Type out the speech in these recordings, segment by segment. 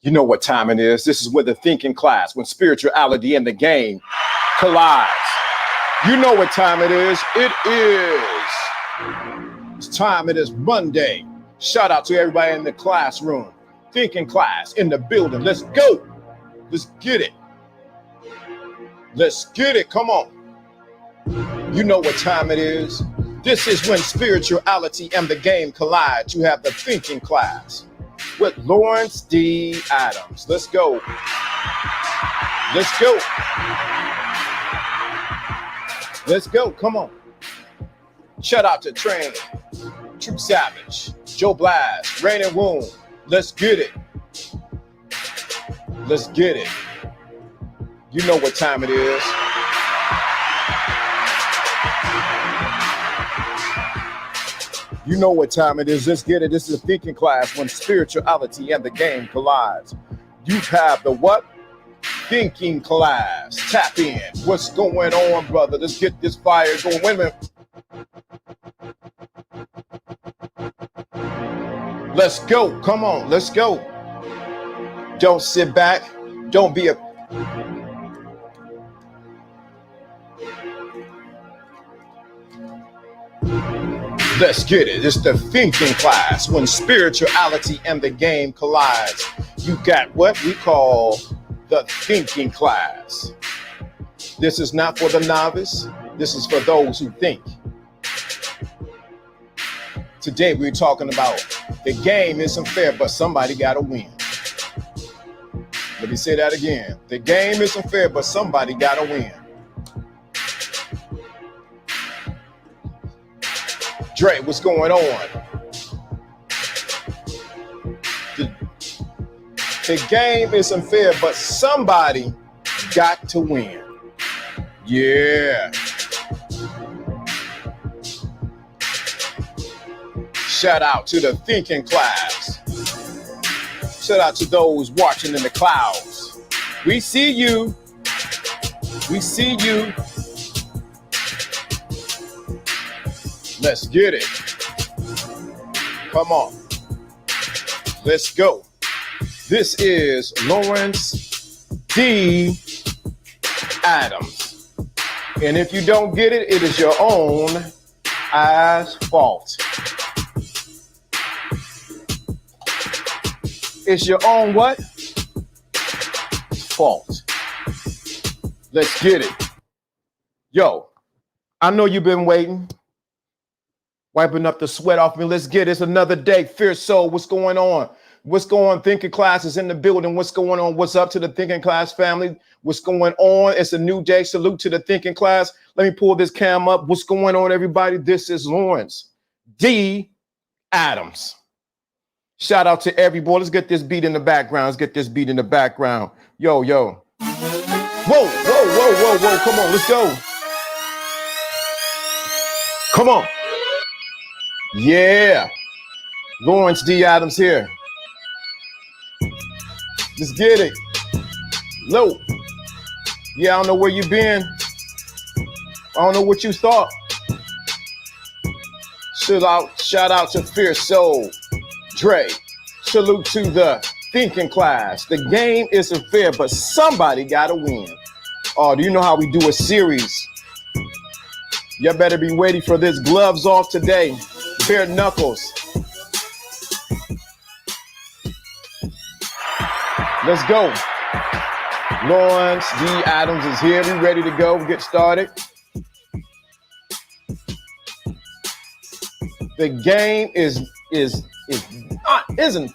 You know what time it is. This is where the thinking class, when spirituality and the game collides. You know what time it is. It is Monday. Shout out to everybody in the classroom. Thinking class in the building. Let's go. Let's get it. Let's get it. Come on. You know what time it is. This is when spirituality and the game collide. You have the thinking class with Lawrence D. Adams. Let's go. Let's go. Let's go. Come on. Shout out to Train, True Savage, Joe Blast, Rain and Wound. Let's get it. Let's get it. You know what time it is. You know what time it is. Let's get it. This is a thinking class when spirituality and the game collides. You have the what? Thinking class. Tap in. What's going on, brother? Let's get this fire going. Wait a minute. Let's go. Come on. Let's go. Don't sit back. Don't be a... Let's get it. It's the thinking class when spirituality and the game collides. You got what we call the thinking class. This is not for the novice. This is for those who think. Today we're talking about the game isn't fair, but somebody got to win. Let me say that again. The game isn't fair, but somebody got to win. Dre, what's going on? The game isn't fair, but somebody got to win. Yeah. Shout out to the thinking class. Shout out to those watching in the clouds. We see you. We see you. Let's get it. Come on. Let's go. This is Lawrence D. Adams. And if you don't get it, it is your own fault. It's your own what? Fault. Let's get it. Yo, I know you've been waiting. Wiping up the sweat off me. Let's get it. It's another day. Fierce Soul. What's going on? What's going on? Thinking class is in the building. What's going on? What's up to the thinking class family? What's going on? It's a new day. Salute to the thinking class. Let me pull this cam up. What's going on, everybody? This is Lawrence D. Adams. Shout out to everybody. Let's get this beat in the background. Let's get this beat in the background. Yo, yo. Whoa, whoa, whoa, whoa, whoa. Come on. Let's go. Come on. Yeah, Lawrence D. Adams here. Let's get it. Low. Yeah, I don't know where you been. I don't know what you thought. Shout out to Fierce Soul, Dre. Salute to the thinking class. The game isn't fair, but somebody gotta win. Oh, do you know how we do a series? You better be waiting for this. Gloves off today. Bare knuckles. Let's go. Lawrence D. Adams is here. We ready to go. Get started. The game isn't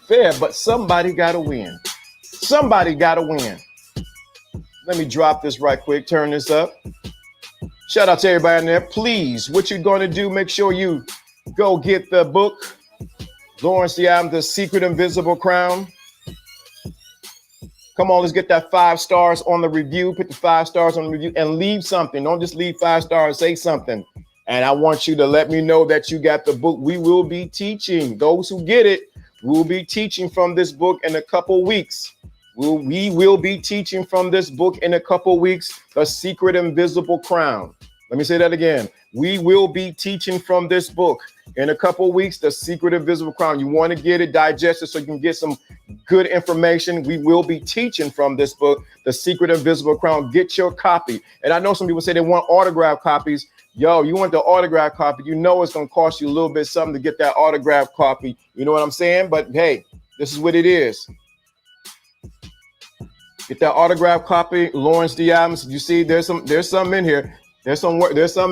fair, but somebody got to win. Somebody got to win. Let me drop this right quick. Turn this up. Shout out to everybody in there. Please, what you're going to do, make sure you go get the book, Lawrence D. Adams, The Secret Invisible Crown. Come on, let's get that 5 stars on the review. Put the 5 stars on the review and leave something. Don't just leave 5 stars, say something. And I want you to let me know that you got the book. We will be teaching. Those who get it, we'll be teaching from this book in a couple weeks. We will be teaching from this book in a couple weeks, The Secret Invisible Crown. Let me say that again. We will be teaching from this book in a couple of weeks, The Secret Invisible Crown. You want to get it, digest it so you can get some good information. We will be teaching from this book, The Secret Invisible Crown. Get your copy. And I know some people say they want autographed copies. Yo, you want the autographed copy. You know it's going to cost you a little bit something to get that autographed copy. You know what I'm saying? But hey, this is what it is. Get that autographed copy, Lawrence D. Adams. You see, there's some in here. There's some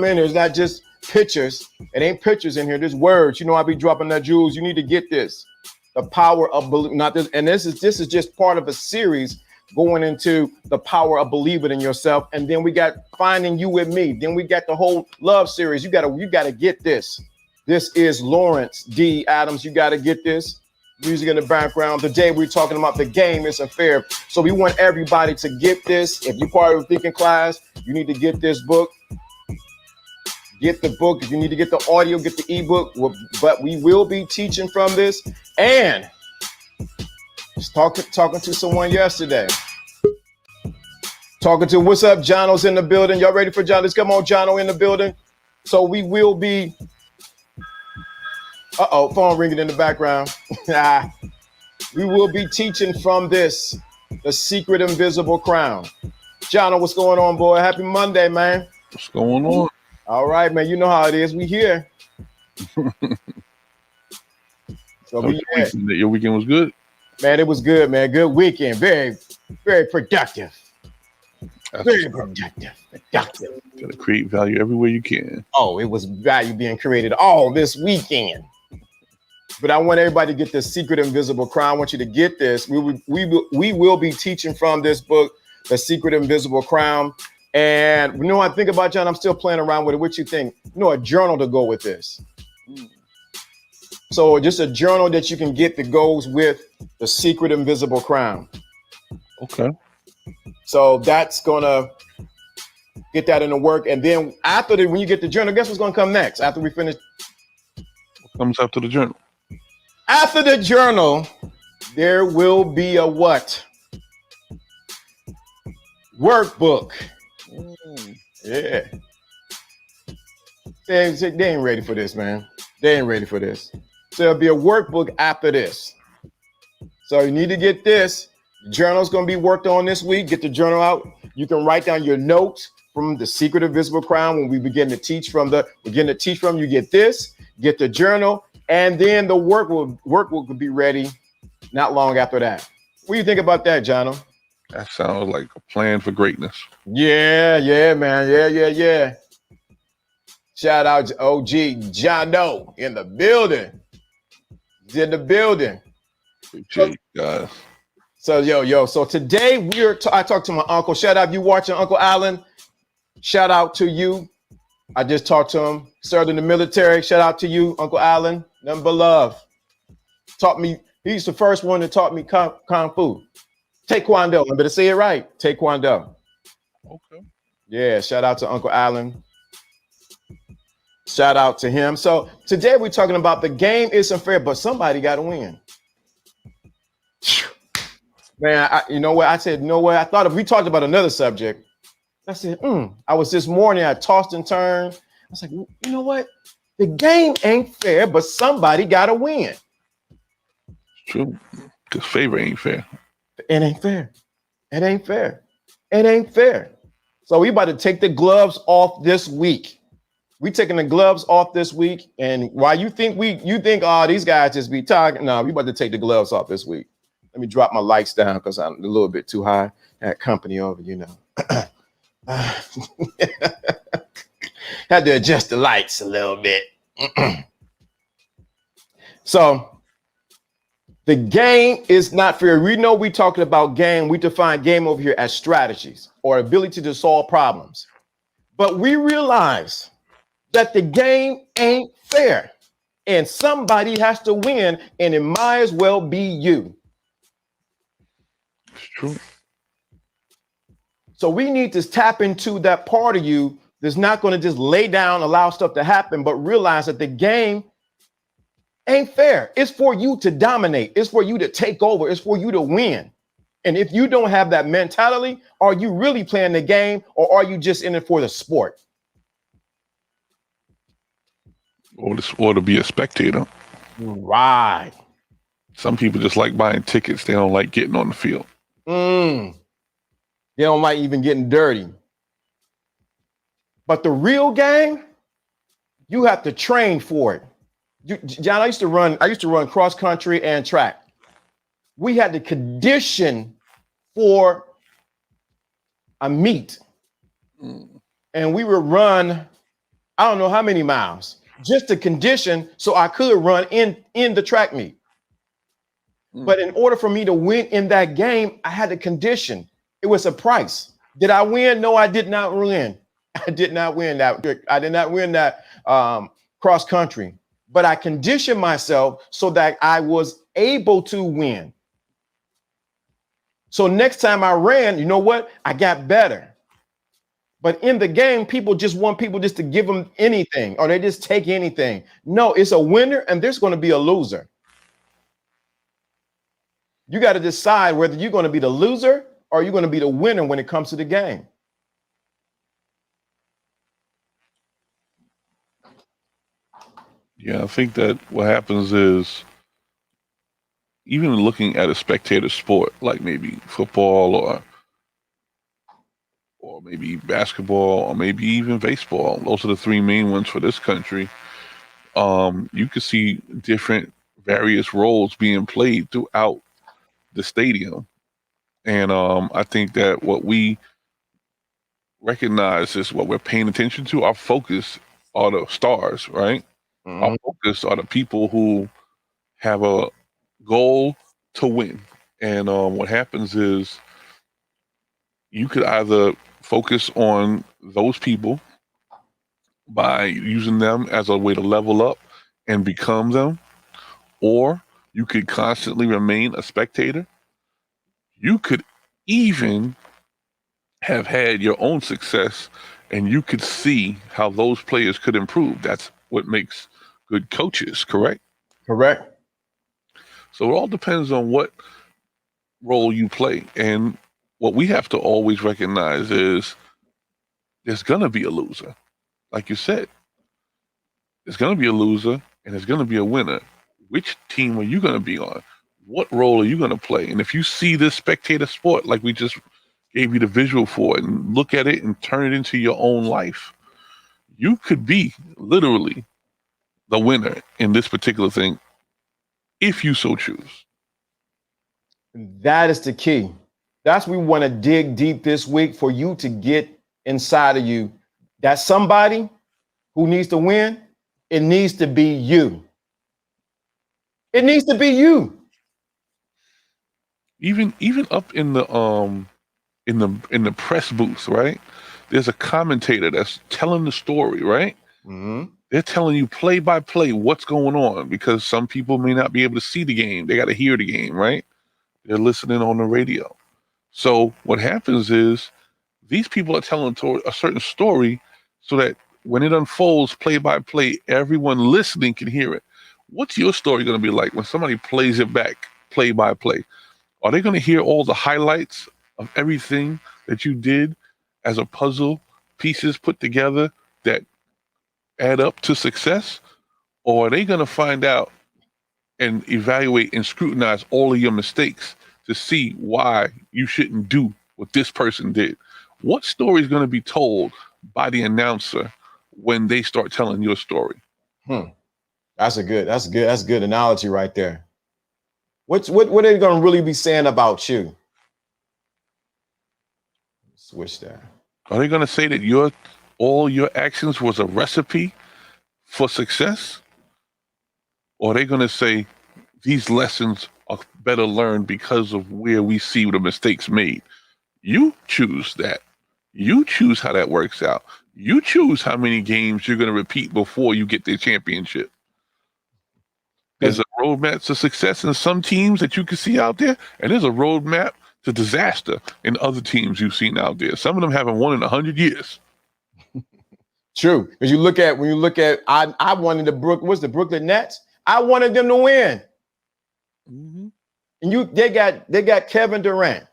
in here. It's not just pictures. It ain't pictures in here. There's words. You know, I be dropping that jewels. You need to get this. The power of belief. Not this. And this is just part of a series going into the power of believing in yourself. And then we got finding you with me. Then we got the whole love series. You gotta get this. This is Lawrence D. Adams. You gotta get this. Music in the background. Today we're talking about the game isn't fair. So we want everybody to get this. If you're part of the thinking class, you need to get this book. Get the book. If you need to get the audio, get the ebook. But we will be teaching from this. And just talking to someone yesterday. Talking to what's up, Jono's in the building. Y'all ready for John? Let's come on, Jono in the building. So we will be. Phone ringing in the background. We will be teaching from this, The Secret Invisible Crown. Jono, what's going on, boy? Happy Monday, man. What's going on? All right, man. You know how it is. We here. So your weekend was good? Man, it was good, man. Good weekend. Very, very productive. Very productive. Productive. Gotta create value everywhere you can. Oh, it was value being created all this weekend. But I want everybody to get the Secret Invisible Crown. I want you to get this. We will be teaching from this book, The Secret Invisible Crown. And you know what I think about, John? I'm still playing around with it. What you think? You know, a journal to go with this. So just a journal that you can get that goes with The Secret Invisible Crown. Okay. So that's gonna get that in the work. And then when you get the journal, guess what's gonna come next after we finish? What comes after the journal? After the journal, there will be a what? Workbook. Yeah. They ain't ready for this, man. They ain't ready for this. So there'll be a workbook after this. So you need to get this. The journal's going to be worked on this week. Get the journal out. You can write down your notes from The Secret Invisible Crown. When we begin to teach from, you get this, get the journal, and then the work will be ready not long after that. What do you think about that, Jono? That sounds like a plan for greatness. Yeah, man. Yeah. Shout out to OG Jono in the building. He's in the building. Appreciate you guys. So, so today I talked to my uncle. Shout out, you watching Uncle Alan. Shout out to you. I just talked to him. Served in the military. Shout out to you, Uncle Alan. Nothing but love. Taught me. He's the first one that taught me kung fu. Taekwondo. I better say it right. Taekwondo. Okay. Yeah. Shout out to Uncle Alan. Shout out to him. So today we're talking about the game isn't fair, but somebody got to win. Man, you know what? I said, no way. I thought if we talked about another subject, I said, I was this morning, I tossed and turned. I was like, you know what? The game ain't fair, but somebody got to win. True. Because favor ain't fair. It ain't fair. It ain't fair. It ain't fair. So we about to take the gloves off this week. We taking the gloves off this week. And while you think these guys just be talking, no, we about to take the gloves off this week. Let me drop my lights down because I'm a little bit too high. Had company over, you know. Had to adjust the lights a little bit. So the game is not fair. We know we talking about game. We define game over here as strategies or ability to solve problems. But we realize that the game ain't fair and somebody has to win, and it might as well be you. It's true. So we need to tap into that part of you that's not going to just lay down, allow stuff to happen, but realize that the game ain't fair. It's for you to dominate. It's for you to take over. It's for you to win. And if you don't have that mentality, are you really playing the game or are you just in it for the sport? or to be a spectator. Right. Some people just like buying tickets. They don't like getting on the field. They don't like even getting dirty. But the real game, you have to train for it. John, I used to run cross country and track. We had to condition for a meet, and we would run, I don't know how many miles, just to condition so I could run in the track meet. But in order for me to win in that game, I had to condition. It was a price. Did I win? No, I did not win. I did not win that. I did not win that cross country. But I conditioned myself so that I was able to win. So next time I ran, you know what? I got better. But in the game, people just want people just to give them anything, or they just take anything. No, it's a winner and there's going to be a loser. You got to decide whether you're going to be the loser or you're going to be the winner when it comes to the game. Yeah, I think that what happens is, even looking at a spectator sport like maybe football or maybe basketball or maybe even baseball, those are the three main ones for this country. You can see different various roles being played throughout the stadium. And I think that what we recognize is what we're paying attention to. Our focus are the stars, right? Our focus are the people who have a goal to win. And what happens is you could either focus on those people by using them as a way to level up and become them, or you could constantly remain a spectator. You could even have had your own success and you could see how those players could improve. That's what makes good coaches, correct? Correct. So it all depends on what role you play. And what we have to always recognize is there's going to be a loser. Like you said, there's going to be a loser and there's going to be a winner. Which team are you going to be on? What role are you going to play? And if you see this spectator sport, like we just gave you the visual for it, and look at it and turn it into your own life, you could be literally the winner in this particular thing if you so choose. That is the key. That's what we want to dig deep this week for you to get inside of you. That somebody who needs to win, it needs to be you. It needs to be you. Even up in the press booth, right? There's a commentator that's telling the story, right? They're telling you play by play what's going on, because some people may not be able to see the game. They got to hear the game, right? They're listening on the radio. So what happens is these people are telling a certain story so that when it unfolds play by play, everyone listening can hear it. What's your story going to be like when somebody plays it back play by play? Are they going to hear all the highlights of everything that you did as a puzzle pieces put together that add up to success? Or are they going to find out and evaluate and scrutinize all of your mistakes to see why you shouldn't do what this person did? What story is going to be told by the announcer when they start telling your story? That's a good analogy right there. What are they going to really be saying about you? Switch that. Are they going to say that all your actions was a recipe for success? Or are they going to say these lessons are better learned because of where we see the mistakes made? You choose that. You choose how that works out. You choose how many games you're going to repeat before you get the championship. There's a roadmap to success in some teams that you can see out there, and there's a roadmap to disaster in other teams you've seen out there. Some of them haven't won in 100 years. True. Because when you look at, I wanted the Brooklyn Nets. I wanted them to win. And they got Kevin Durant,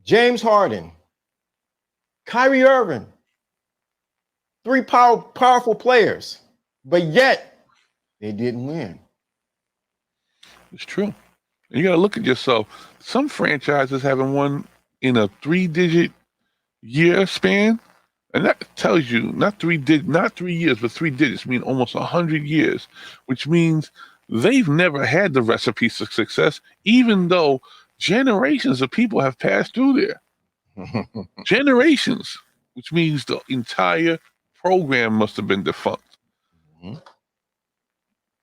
James Harden, Kyrie Irving, three powerful players. but yet they didn't win. It's true. You got to look at yourself. Some franchises haven't won in a 3-digit year span, and that tells you not 3 years, but 3 digits mean almost 100 years, which means they've never had the recipe for success, even though generations of people have passed through there. Generations, which means the entire program must have been defunct. Mhm.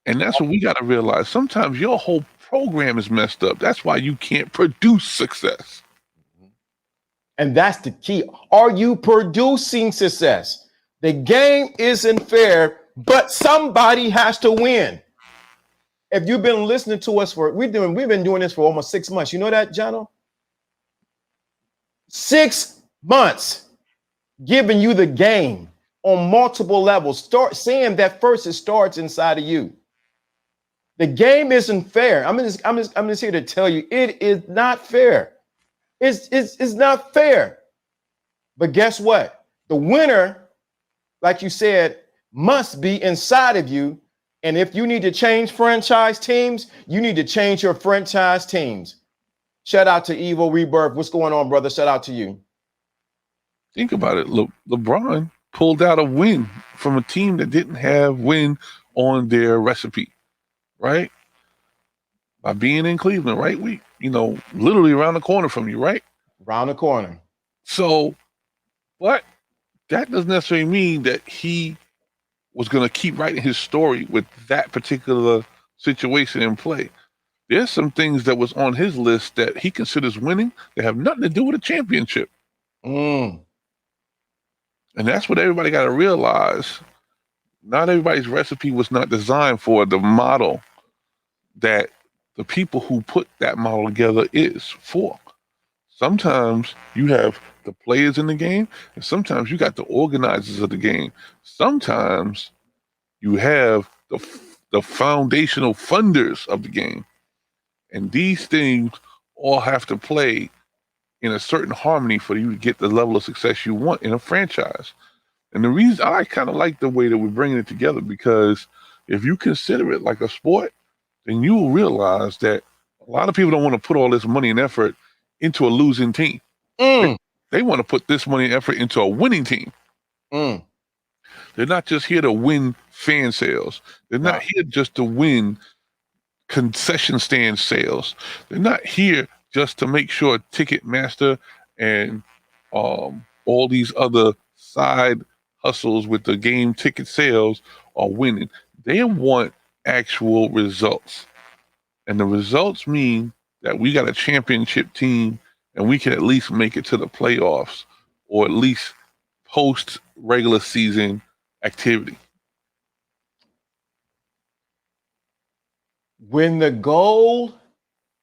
And that's what we got to realize. Sometimes your whole program is messed up. That's why you can't produce success. And that's the key. Are you producing success? The game isn't fair, but somebody has to win. If you've been listening to us we've been doing this for almost 6 months. You know that, Jono? 6 months giving you the game on multiple levels. Start saying that first. It starts inside of you. The game isn't fair. I'm just here to tell you it is not fair. It's not fair. But guess what? The winner, like you said, must be inside of you. And if you need to change franchise teams, you need to change your franchise teams. Shout out to Evo Rebirth. What's going on, brother? Shout out to you. Think about it. LeBron pulled out a win from a team that didn't have win on their recipe, right? By being in Cleveland, right? Literally around the corner from you, right? Around the corner. So, but that doesn't necessarily mean that he was going to keep writing his story with that particular situation in play. There's some things that was on his list that he considers winning that have nothing to do with a championship. Mm. And that's what everybody got to realize. Not everybody's recipe was not designed for the model that the people who put that model together is for. Sometimes you have the players in the game, and sometimes you got the organizers of the game. Sometimes you have the foundational funders of the game. And these things all have to play in a certain harmony for you to get the level of success you want in a franchise. And the reason I kind of like the way that we're bringing it together, because if you consider it like a sport, then you will realize that a lot of people don't want to put all this money and effort into a losing team. Mm. They want to put this money and effort into a winning team. Mm. They're not just here to win fan sales. They're not here just to win concession stand sales. They're not here just to make sure Ticketmaster and all these other side hustles with the game ticket sales are winning. They want actual results. And the results mean that we got a championship team and we can at least make it to the playoffs or at least post regular season activity. When the goal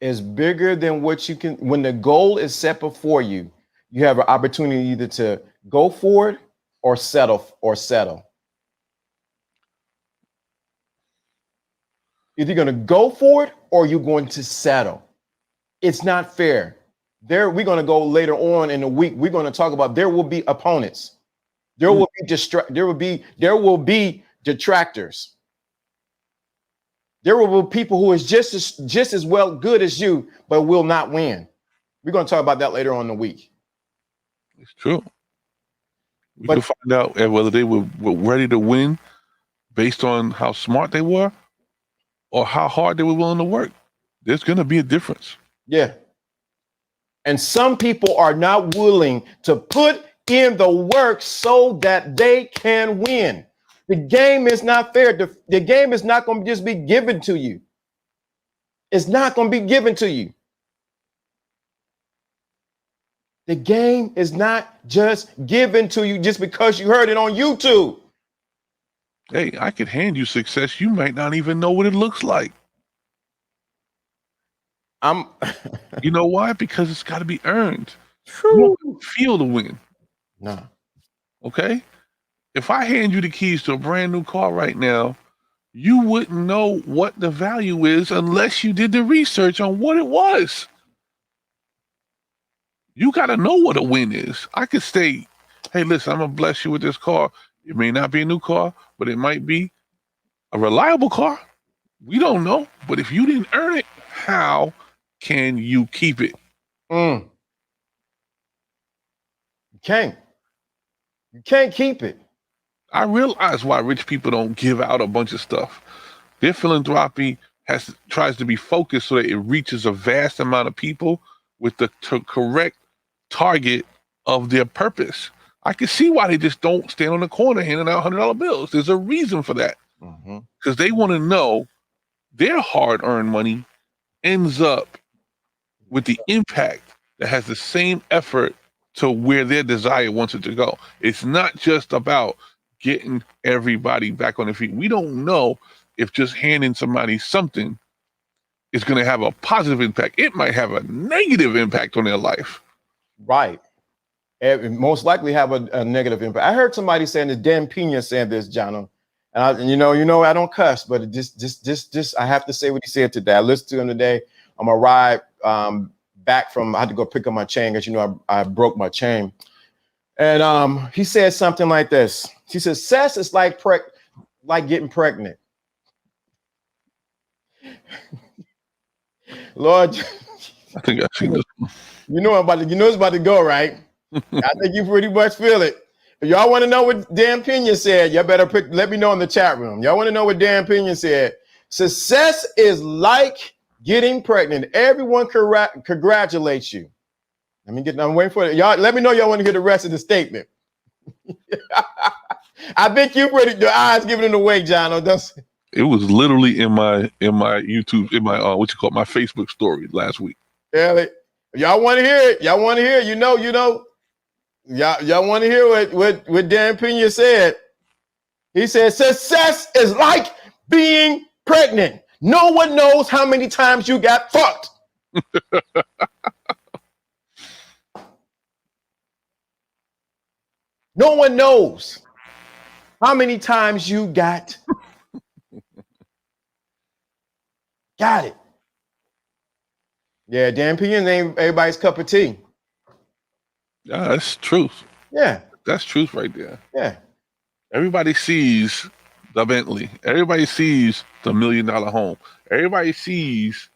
is bigger than what you can, when the goal is set before you, you have an opportunity either to go for it or settle. Either you're going to go for it or you're going to settle. It's not fair. We're going to go later on in the week. We're going to talk about there will be opponents. There will be detractors. There will be people who is just as well good as you, but will not win. We're going to talk about that later on in the week. It's true. We can find out whether they were ready to win based on how smart they were or how hard they were willing to work. There's going to be a difference. Yeah. And some people are not willing to put in the work so that they can win. The game is not fair. The game is not going to just be given to you. It's not going to be given to you. The game is not just given to you just because you heard it on YouTube. Hey, I could hand you success. You might not even know what it looks like. You know why? Because it's got to be earned. You don't feel the win. No. Okay? If I hand you the keys to a brand new car right now, you wouldn't know what the value is unless you did the research on what it was. You got to know what a win is. I could say, hey, listen, I'm going to bless you with this car. It may not be a new car, but it might be A reliable car? We don't know. But if you didn't earn it, how can you keep it? You can't. You can't keep it. I realize why rich people don't give out a bunch of stuff. Their philanthropy tries to be focused so that it reaches a vast amount of people with the correct target of their purpose. I can see why they just don't stand on the corner handing out $100 bills. There's a reason for that. Because they want to know their hard-earned money ends up with the impact that has the same effort to where their desire wants it to go. It's not just about getting everybody back on their feet. We don't know if just handing somebody something is going to have a positive impact. It might have a negative impact on their life. Right. It most likely have a negative impact. I heard somebody saying this, Dan Pena saying this, Jono. And you know, I don't cuss, but just I have to say what he said today. I listened to him today on my ride back from, I had to go pick up my chain because, you know, I broke my chain. And he said something like this. He says, "Sex is like getting pregnant." Lord, I think I've seen this. You know it's about to go, right? I think you pretty much feel it. If y'all want to know what Dan Pena said, y'all better let me know in the chat room. Y'all want to know what Dan Pena said? Success is like getting pregnant. Everyone congratulates you. I'm waiting for it. Y'all let me know y'all want to hear the rest of the statement. I think you pretty the eyes giving it away, John. It was literally in my YouTube, in my my Facebook story last week. Yeah, y'all want to hear it. Y'all want to hear it. You know. Y'all want to hear what Dan Pena said. He said, success is like being pregnant. No one knows how many times you got fucked. No one knows how many times you got it. Yeah, Dan Pena ain't everybody's cup of tea. Yeah, that's truth. Yeah. That's truth right there. Yeah. Everybody sees the Bentley. Everybody sees the $1 million home. Everybody sees,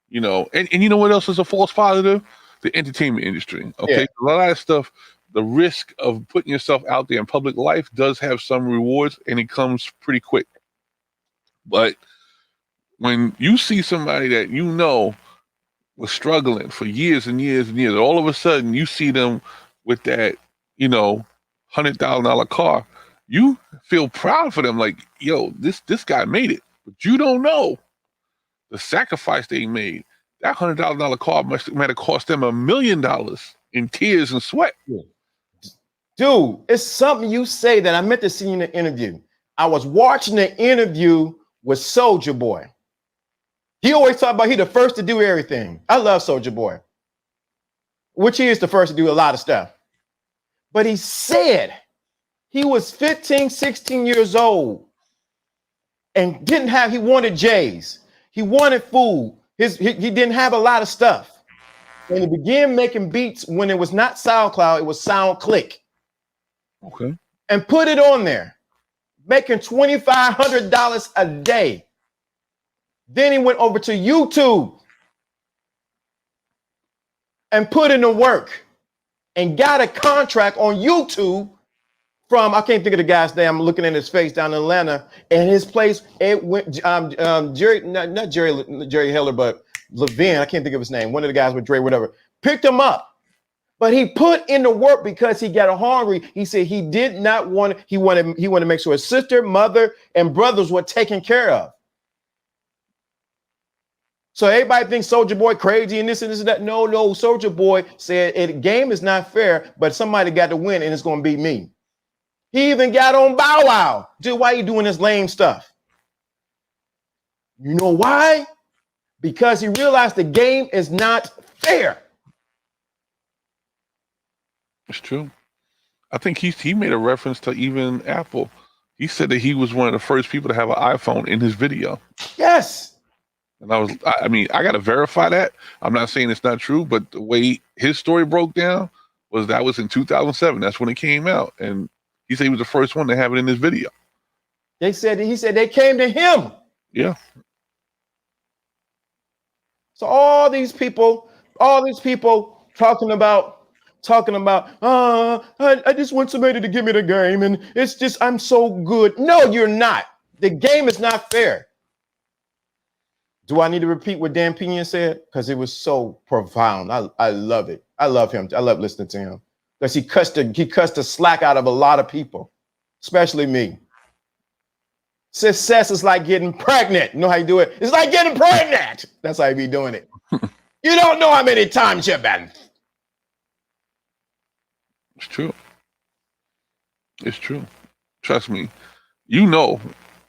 you know, and you know what else is a false positive? The entertainment industry. Okay. Yeah. A lot of that stuff, the risk of putting yourself out there in public life does have some rewards, and it comes pretty quick. But when you see somebody that you know was struggling for years and years and years, all of a sudden you see them with that, you know, $100,000 car, you feel proud for them. Like, yo, this guy made it, but you don't know the sacrifice they made. That $100,000 car might have cost them $1 million in tears and sweat. Dude, it's something you say that I meant to see in the interview. I was watching the interview with Soulja Boy. He always talk about he the first to do everything. I love Soulja Boy, which he is the first to do a lot of stuff. But he said he was 15, 16 years old and he wanted J's. He wanted food. He didn't have a lot of stuff. And he began making beats when it was not SoundCloud, it was SoundClick. Okay. And put it on there, making $2,500 a day. Then he went over to YouTube and put in the work and got a contract on YouTube from, I can't think of the guy's name. I'm looking at his face down in Atlanta, and his place, it went, Jerry, not Jerry Heller, but Levin, I can't think of his name. One of the guys with Dre, whatever, picked him up. But he put in the work because he got hungry. He said he did not want, he wanted to make sure his sister, mother, and brothers were taken care of. So everybody thinks Soulja Boy crazy and this and that. No, Soulja Boy said the game is not fair, but somebody got to win and it's going to be me. He even got on Bow Wow. Dude, why are you doing this lame stuff? You know why? Because he realized the game is not fair. It's true. I think he made a reference to even Apple. He said that he was one of the first people to have an iPhone in his video. Yes. And I mean, I got to verify that. I'm not saying it's not true, but the way his story broke down was in 2007. That's when it came out. And he said he was the first one to have it in his video. He said they came to him. Yeah. So all these people talking about, I just want somebody to give me the game, and it's just I'm so good. No, you're not. The game is not fair. Do I need to repeat what Dan Pena said? Because it was so profound. I love it. I love him. I love listening to him. Because he cussed the slack out of a lot of people, especially me. Success is like getting pregnant. You know how you do it? It's like getting pregnant. That's how you be doing it. You don't know how many times you've been. It's true. It's true. Trust me. You know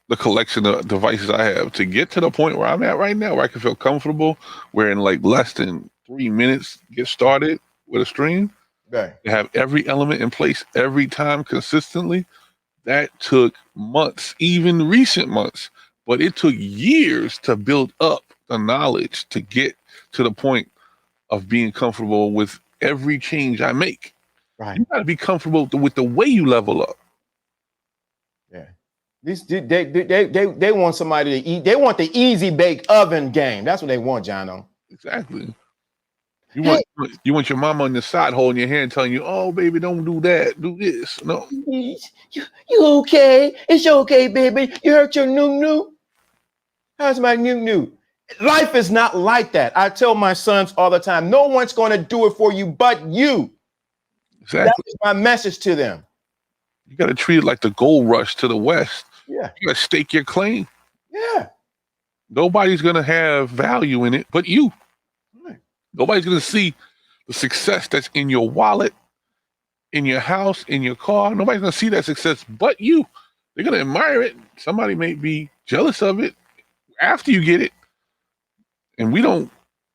the collection of devices I have to get to the point where I'm at right now, where I can feel comfortable, where in like less than 3 minutes get started with a stream, Okay. to have every element in place every time consistently. That took months, even recent months, but it took years to build up the knowledge to get to the point of being comfortable with every change I make. Right. You got to be comfortable with the way you level up. Yeah. They want somebody to eat. They want the easy bake oven game. That's what they want, Jono. Exactly. You want your mama on the side holding your hand, telling you, "Oh, baby, don't do that. Do this." No. You okay? It's okay, baby. You hurt your new. How's my new? Life is not like that. I tell my sons all the time, no one's going to do it for you but you. Exactly. That's my message to them. You got to treat it like the gold rush to the West. Yeah. You got to stake your claim. Yeah. Nobody's going to have value in it but you. Right. Nobody's going to see the success that's in your wallet, in your house, in your car. Nobody's going to see that success but you. They're going to admire it. Somebody may be jealous of it after you get it. And we don't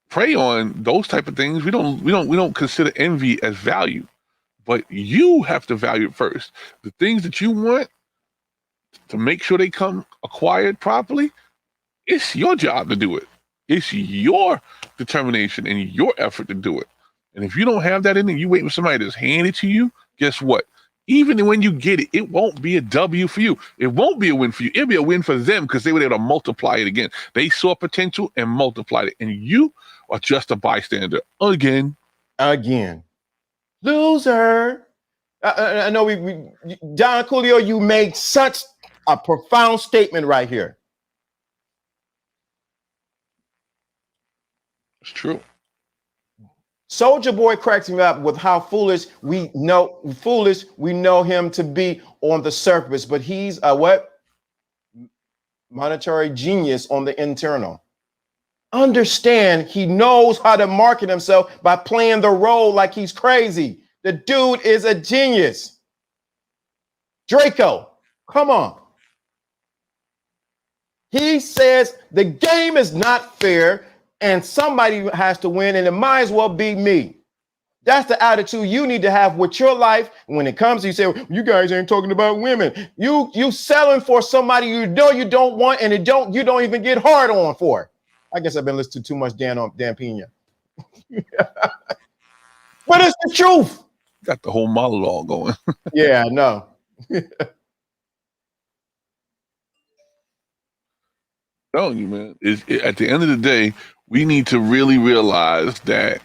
prey on those type of things. We don't consider envy as value. But you have to value it first. The things that you want, to make sure they come acquired properly, it's your job to do it. It's your determination and your effort to do it. And if you don't have that in it, you wait for somebody to hand it to you, guess what? Even when you get it, it won't be a W for you. It won't be a win for you. It'll be a win for them because they were able to multiply it again. They saw potential and multiplied it. And you are just a bystander again. Loser. I know Don Coolio, you made such a profound statement right here. It's true. Soldier Boy cracks me up with how foolish we know him to be on the surface, but he's a what? Monetary genius on the internal. Understand, he knows how to market himself by playing the role like he's crazy. The dude is a genius. Draco, come on. He says the game is not fair and somebody has to win, and it might as well be me. That's the attitude you need to have with your life. When it comes to you say, well, you guys ain't talking about women. You selling for somebody you know you don't want, and you don't even get hard on for. I guess I've been listening to too much Dan Pena. But it's the truth. Got the whole monologue going. Yeah, I know. Telling you, man, at the end of the day, we need to really realize that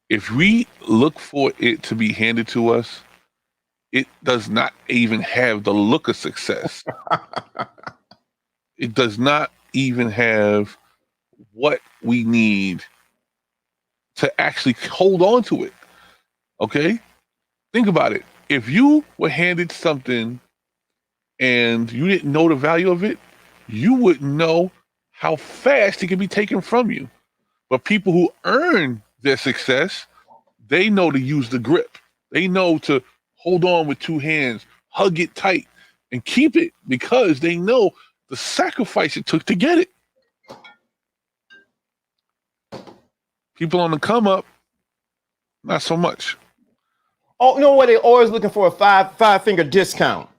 if we look for it to be handed to us, it does not even have the look of success. It does not even have what we need to actually hold on to it. Okay? Think about it. If you were handed something and you didn't know the value of it, you wouldn't know how fast it can be taken from you. But people who earn their success, they know to use the grip. They know to hold on with two hands, hug it tight, and keep it because they know the sacrifice it took to get it. People on the come up, not so much. Oh, you know what? They're always looking for a five-finger discount.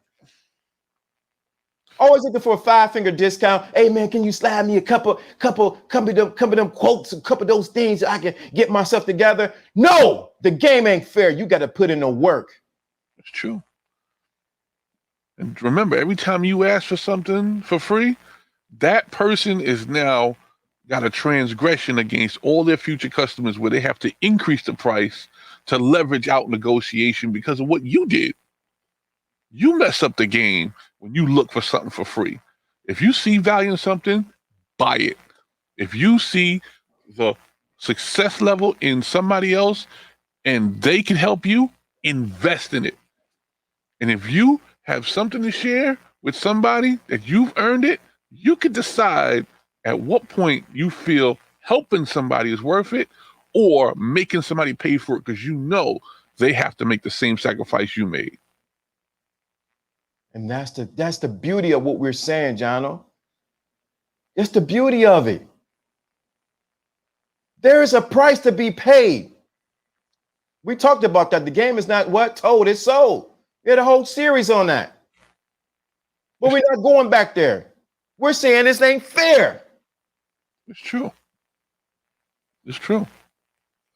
Always looking for a five-finger discount. Hey man, can you slide me a couple of them quotes, a couple of those things so I can get myself together? No, the game ain't fair. You got to put in the work. It's true. And remember, every time you ask for something for free, that person is now got a transgression against all their future customers where they have to increase the price to leverage out negotiation because of what you did. You mess up the game when you look for something for free. If you see value in something, buy it. If you see the success level in somebody else and they can help you, invest in it. And if you have something to share with somebody that you've earned it, you can decide at what point you feel helping somebody is worth it or making somebody pay for it because you know they have to make the same sacrifice you made. And that's the beauty of what we're saying, Jono. It's the beauty of it. There is a price to be paid. We talked about that. The game is not what told, it's sold. We had a whole series on that. But we're not going back there. We're saying this ain't fair. It's true. It's true.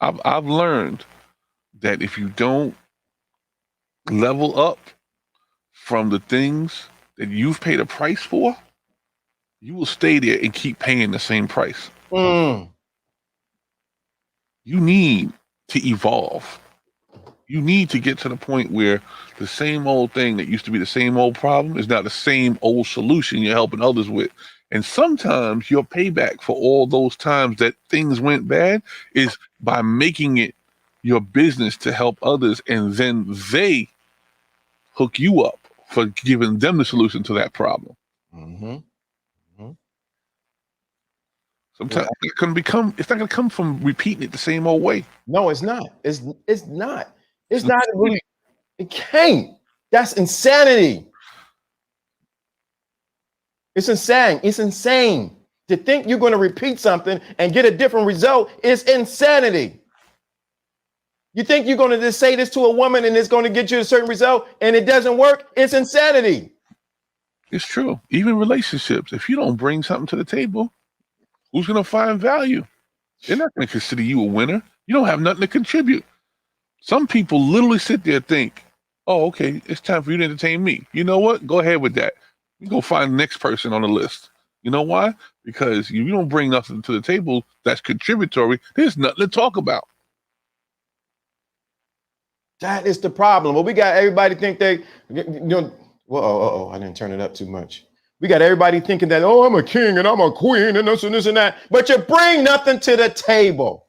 I've learned that if you don't level up from the things that you've paid a price for, you will stay there and keep paying the same price. Mm. You need to evolve. You need to get to the point where the same old thing that used to be the same old problem is now the same old solution you're helping others with. And sometimes your payback for all those times that things went bad is by making it your business to help others, and then they hook you up for giving them the solution to that problem. Mm-hmm. Mm-hmm. Sometimes it's not gonna come from repeating it the same old way. No, it's not. It's not. It's not really. It can't. That's insanity. It's insane. It's insane. To think you're going to repeat something and get a different result is insanity. You think you're going to just say this to a woman and it's going to get you a certain result and it doesn't work? It's insanity. It's true. Even relationships, if you don't bring something to the table, who's going to find value? They're not going to consider you a winner. You don't have nothing to contribute. Some people literally sit there and think, oh, okay, it's time for you to entertain me. You know what? Go ahead with that. You go find the next person on the list. You know why? Because you don't bring nothing to the table that's contributory. There's nothing to talk about. That is the problem. Well, we got everybody think they, well, I didn't turn it up too much. We got everybody thinking that, oh, I'm a king and I'm a queen and this and that, but you bring nothing to the table.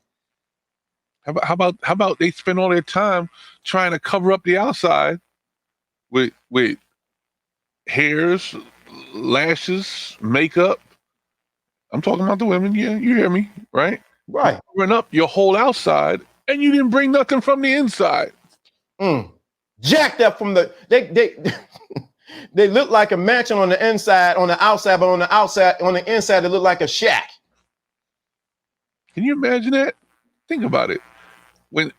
How about they spend all their time trying to cover up the outside with hairs, lashes, makeup. I'm talking about the women. Yeah, you hear me, right? Right. Covering up your whole outside, and you didn't bring nothing from the inside. Jacked up from the they look like a mansion on the inside, on the outside, but on the inside, they look like a shack. Can you imagine that? Think about it.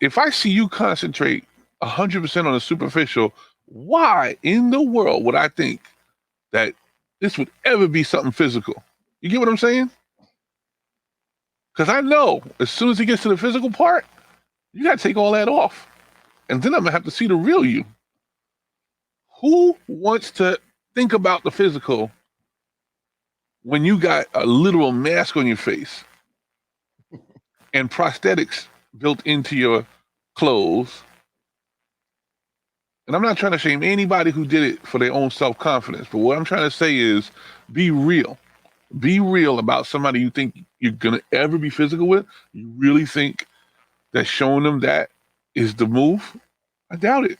If I see you concentrate 100% on the superficial, why in the world would I think that this would ever be something physical? You get what I'm saying? Because I know as soon as it gets to the physical part, you got to take all that off. And then I'm going to have to see the real you. Who wants to think about the physical when you got a literal mask on your face and prosthetics built into your clothes? And I'm not trying to shame anybody who did it for their own self-confidence, but what I'm trying to say is be real. Be real about somebody you think you're going to ever be physical with. You really think that showing them that is the move? I doubt it.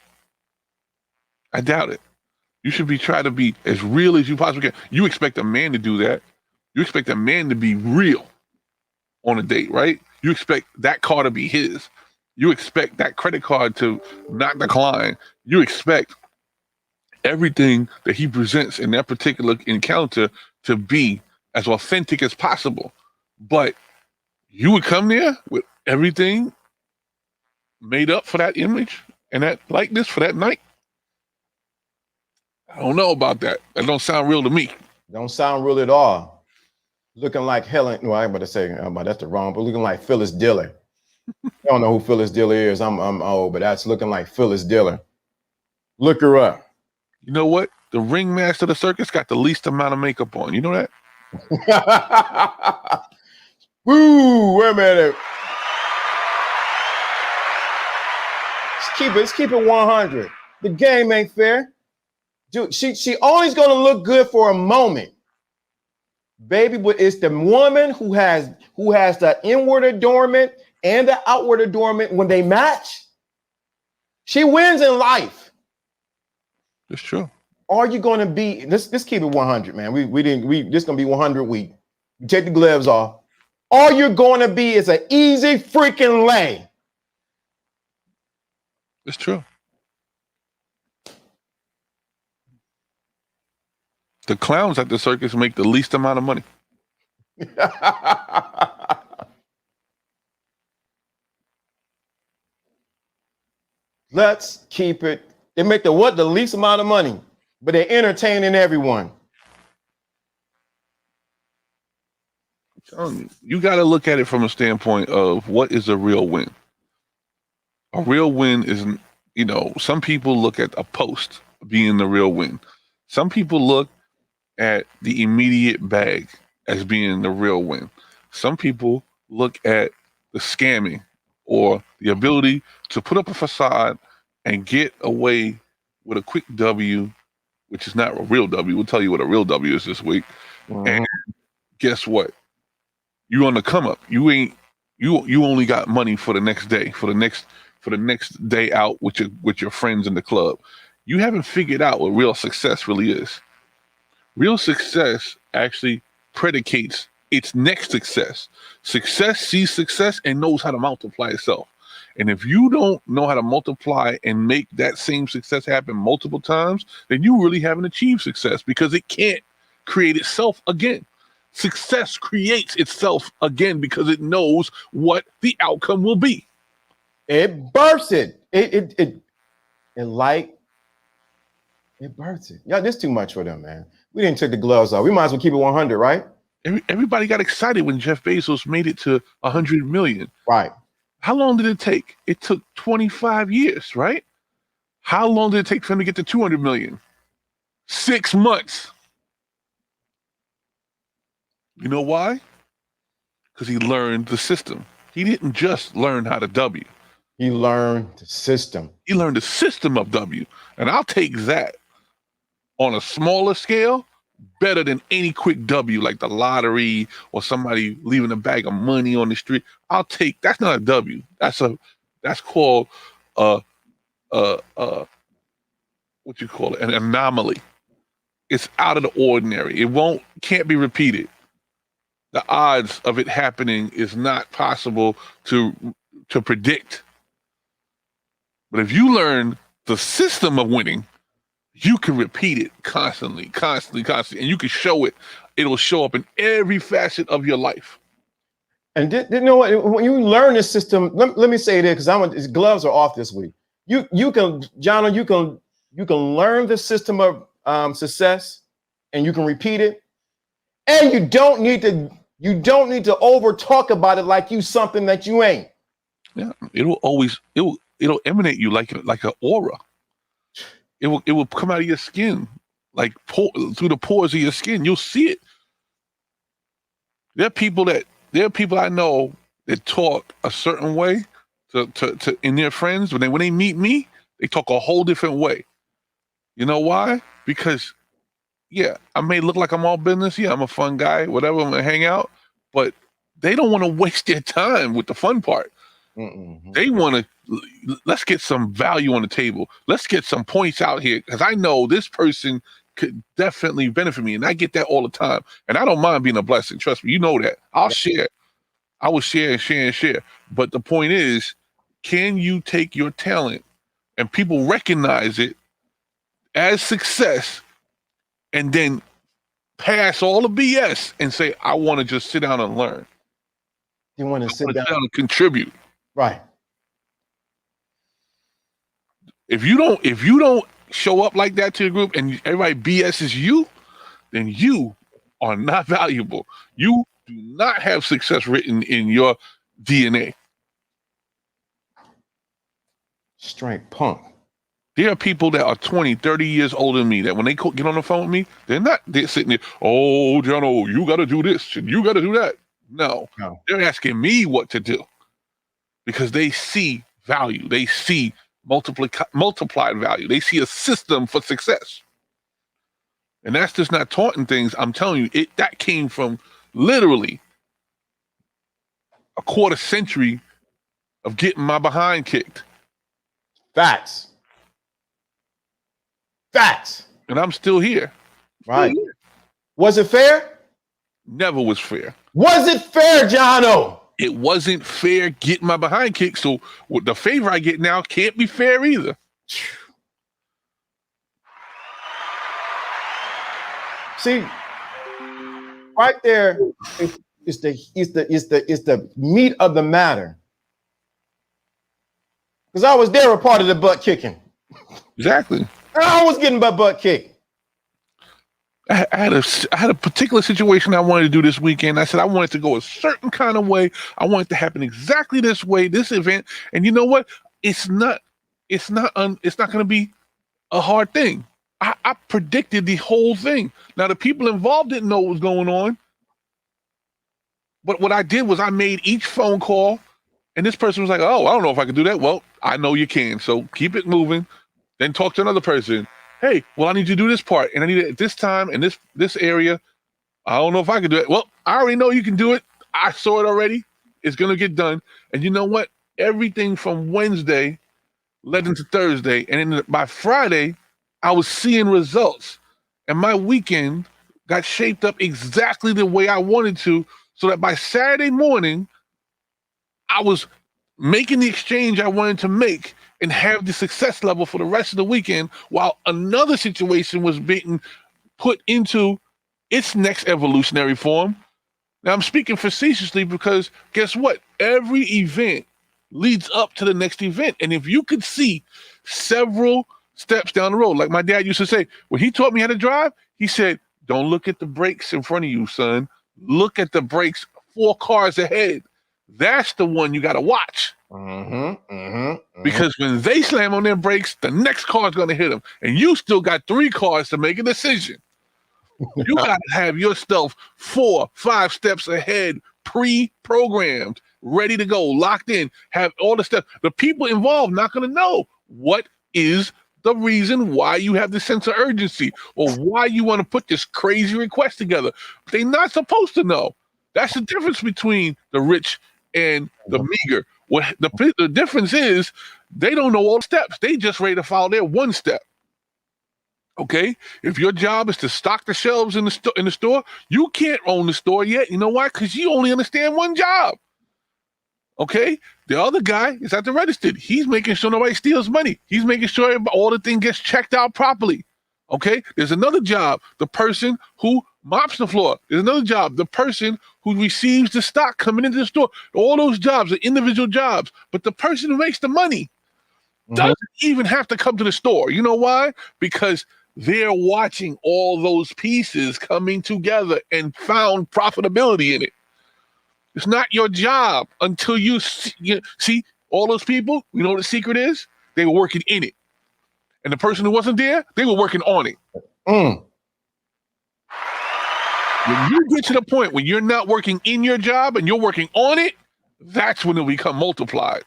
I doubt it. You should try to be as real as you possibly can. You expect a man to do that. You expect a man to be real on a date, right? You expect that car to be his. You expect that credit card to not decline. You expect everything that he presents in that particular encounter to be as authentic as possible. But you would come there with everything made up for that image and that likeness for that night? I don't know about that. That don't sound real to me. Don't sound real at all. Looking like Helen, well, I'm about to say, that's the wrong, but looking like Phyllis Diller. I don't know who Phyllis Diller is. I'm old, but that's looking like Phyllis Diller. Look her up. You know what? the ringmaster of the circus got the least amount of makeup on. You know that? Woo, wait a minute. Let's keep it 100. The game ain't fair. Dude, she always gonna look good for a moment. Baby, but it's the woman who has the inward adornment and the outward adornment. When they match, she wins in life. It's true. Are you gonna be? Let's keep it 100, man. This gonna be 100 week. You take the gloves off. All you're gonna be is an easy freaking lay. It's true. The clowns at the circus make the least amount of money. Let's keep it. They make the least amount of money, but they're entertaining everyone. You got to look at it from a standpoint of what is a real win. A real win is, some people look at a post being the real win. Some people look at the immediate bag as being the real win. Some people look at the scamming or the ability to put up a facade and get away with a quick W, which is not a real W. We'll tell you what a real W is this week. Mm-hmm. And guess what? You on the come up. You only got money for the next day, for the next day out with your friends in the club. You haven't figured out what real success really is. Real success actually predicates its next success. Success sees success and knows how to multiply itself. And if you don't know how to multiply and make that same success happen multiple times, then you really haven't achieved success, because it can't create itself again. Success creates itself again because it knows what the outcome will be. It bursts it. It bursts it. Yeah, this is too much for them, man. We didn't take the gloves off. We might as well keep it 100, right? Everybody got excited when Jeff Bezos made it to 100 million. Right. How long did it take? It took 25 years, right? How long did it take for him to get to 200 million? 6 months. You know why? Because he learned the system. He didn't just learn how to W. He learned the system. He learned the system of W. And I'll take that on a smaller scale better than any quick W, like the lottery or somebody leaving a bag of money on the street. That's not a W. That's called what you call it, an anomaly. It's out of the ordinary. It can't be repeated. The odds of it happening is not possible to predict. But if you learn the system of winning, you can repeat it constantly, and you can show it. It'll show up in every facet of your life. And you know what? When you learn this system, let me say this, because his gloves are off this week. You can, John, you can learn the system of success, and you can repeat it. And you don't need to over talk about it like you something that you ain't. Yeah, it'll emanate you like an aura. It will come out of your skin, like through the pores of your skin. You'll see it. There are people I know that talk a certain way to in their friends. When they meet me, they talk a whole different way. You know why? Because I may look like I'm all business. Yeah, I'm a fun guy, whatever, I'm gonna hang out. But they don't want to waste their time with the fun part. Mm-hmm. They want to, let's get some value on the table. Let's get some points out here, because I know this person could definitely benefit me. And I get that all the time. And I don't mind being a blessing. Trust me, you know that. I'll share. I will share and share and share. But the point is, can you take your talent and people recognize it as success and then pass all the BS and say, I want to just sit down and learn. You want to sit down and contribute. Right. If you don't show up like that to your group and everybody BS's you, then you are not valuable. You do not have success written in your DNA. Straight punk. There are people that are 20, 30 years older than me that when they get on the phone with me, they're sitting there, oh, Jono, you got to do this and you got to do that. No, they're asking me what to do because they see value. They see multiplied value. They see a system for success. And that's just not taunting things. I'm telling you, that came from literally a quarter century of getting my behind kicked. Facts. Facts. And I'm still here. Right. Was it fair? Never was fair. Was it fair, Jono? It wasn't fair getting my behind kicked. So the favor I get now can't be fair either. See, right there is the meat of the matter. Because I was there a part of the butt kicking. Exactly. I was getting butt kicked. I had a particular situation I wanted to do this weekend. I said I wanted to go a certain kind of way. I want it to happen exactly this way, this event. And you know what? It's not going to be a hard thing. I predicted the whole thing. Now the people involved didn't know what was going on. But what I did was I made each phone call, and this person was like, "Oh, I don't know if I can do that." Well, I know you can. So keep it moving. Then talk to another person. Hey, well, I need you to do this part, and I need it at this time and this area. I don't know if I can do it. Well, I already know you can do it. I saw it already. It's gonna get done. And you know what? Everything from Wednesday led into Thursday, and then by Friday, I was seeing results, and my weekend got shaped up exactly the way I wanted to, so that by Saturday morning, I was making the exchange I wanted to make and have the success level for the rest of the weekend, while another situation was being put into its next evolutionary form. Now, I'm speaking facetiously because guess what? Every event leads up to the next event. And if you could see several steps down the road, like my dad used to say, when he taught me how to drive, he said, don't look at the brakes in front of you, son. Look at the brakes 4 cars ahead. That's the one you got to watch. Because when they slam on their brakes, the next car is going to hit them. And you still got 3 cars to make a decision. You got to have yourself 4, 5 steps ahead, pre-programmed, ready to go, locked in, have all the steps. The people involved not going to know what is the reason why you have this sense of urgency or why you want to put this crazy request together. They're not supposed to know. That's the difference between the rich and the meager. What the difference is, they don't know all the steps. They just ready to follow their one step. Okay, if your job is to stock the shelves in the store, you can't own the store yet. You know why? Because you only understand one job. Okay, the other guy is at the register. He's making sure nobody steals money. He's making sure all the thing gets checked out properly. Okay, there's another job, the person who mops the floor. There's another job, the person who receives the stock coming into the store. All those jobs are individual jobs, but the person who makes the money doesn't even have to come to the store. You know why? Because they're watching all those pieces coming together and found profitability in it. It's not your job until you see all those people. You know what the secret is? They were working in it. And the person who wasn't there, they were working on it. When you get to the point when you're not working in your job and you're working on it, that's when it'll become multiplied.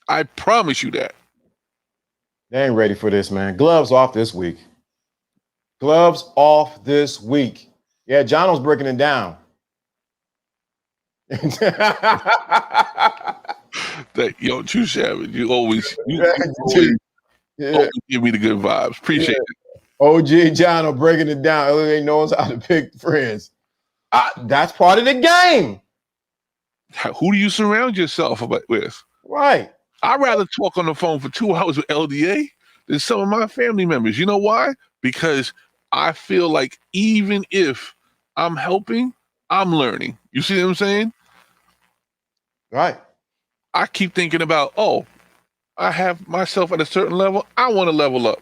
I promise you that. They ain't ready for this, man. Gloves off this week. Gloves off this week. Yeah, Jono's breaking it down. Yo, True Savage, you always give me the good vibes. Appreciate it. OG Jono breaking it down. He knows how to pick friends. That's part of the game. Who do you surround yourself with? Right. I'd rather talk on the phone for 2 hours with LDA than some of my family members. You know why? Because I feel like even if I'm helping, I'm learning. You see what I'm saying? Right. I keep thinking about, I have myself at a certain level. I want to level up.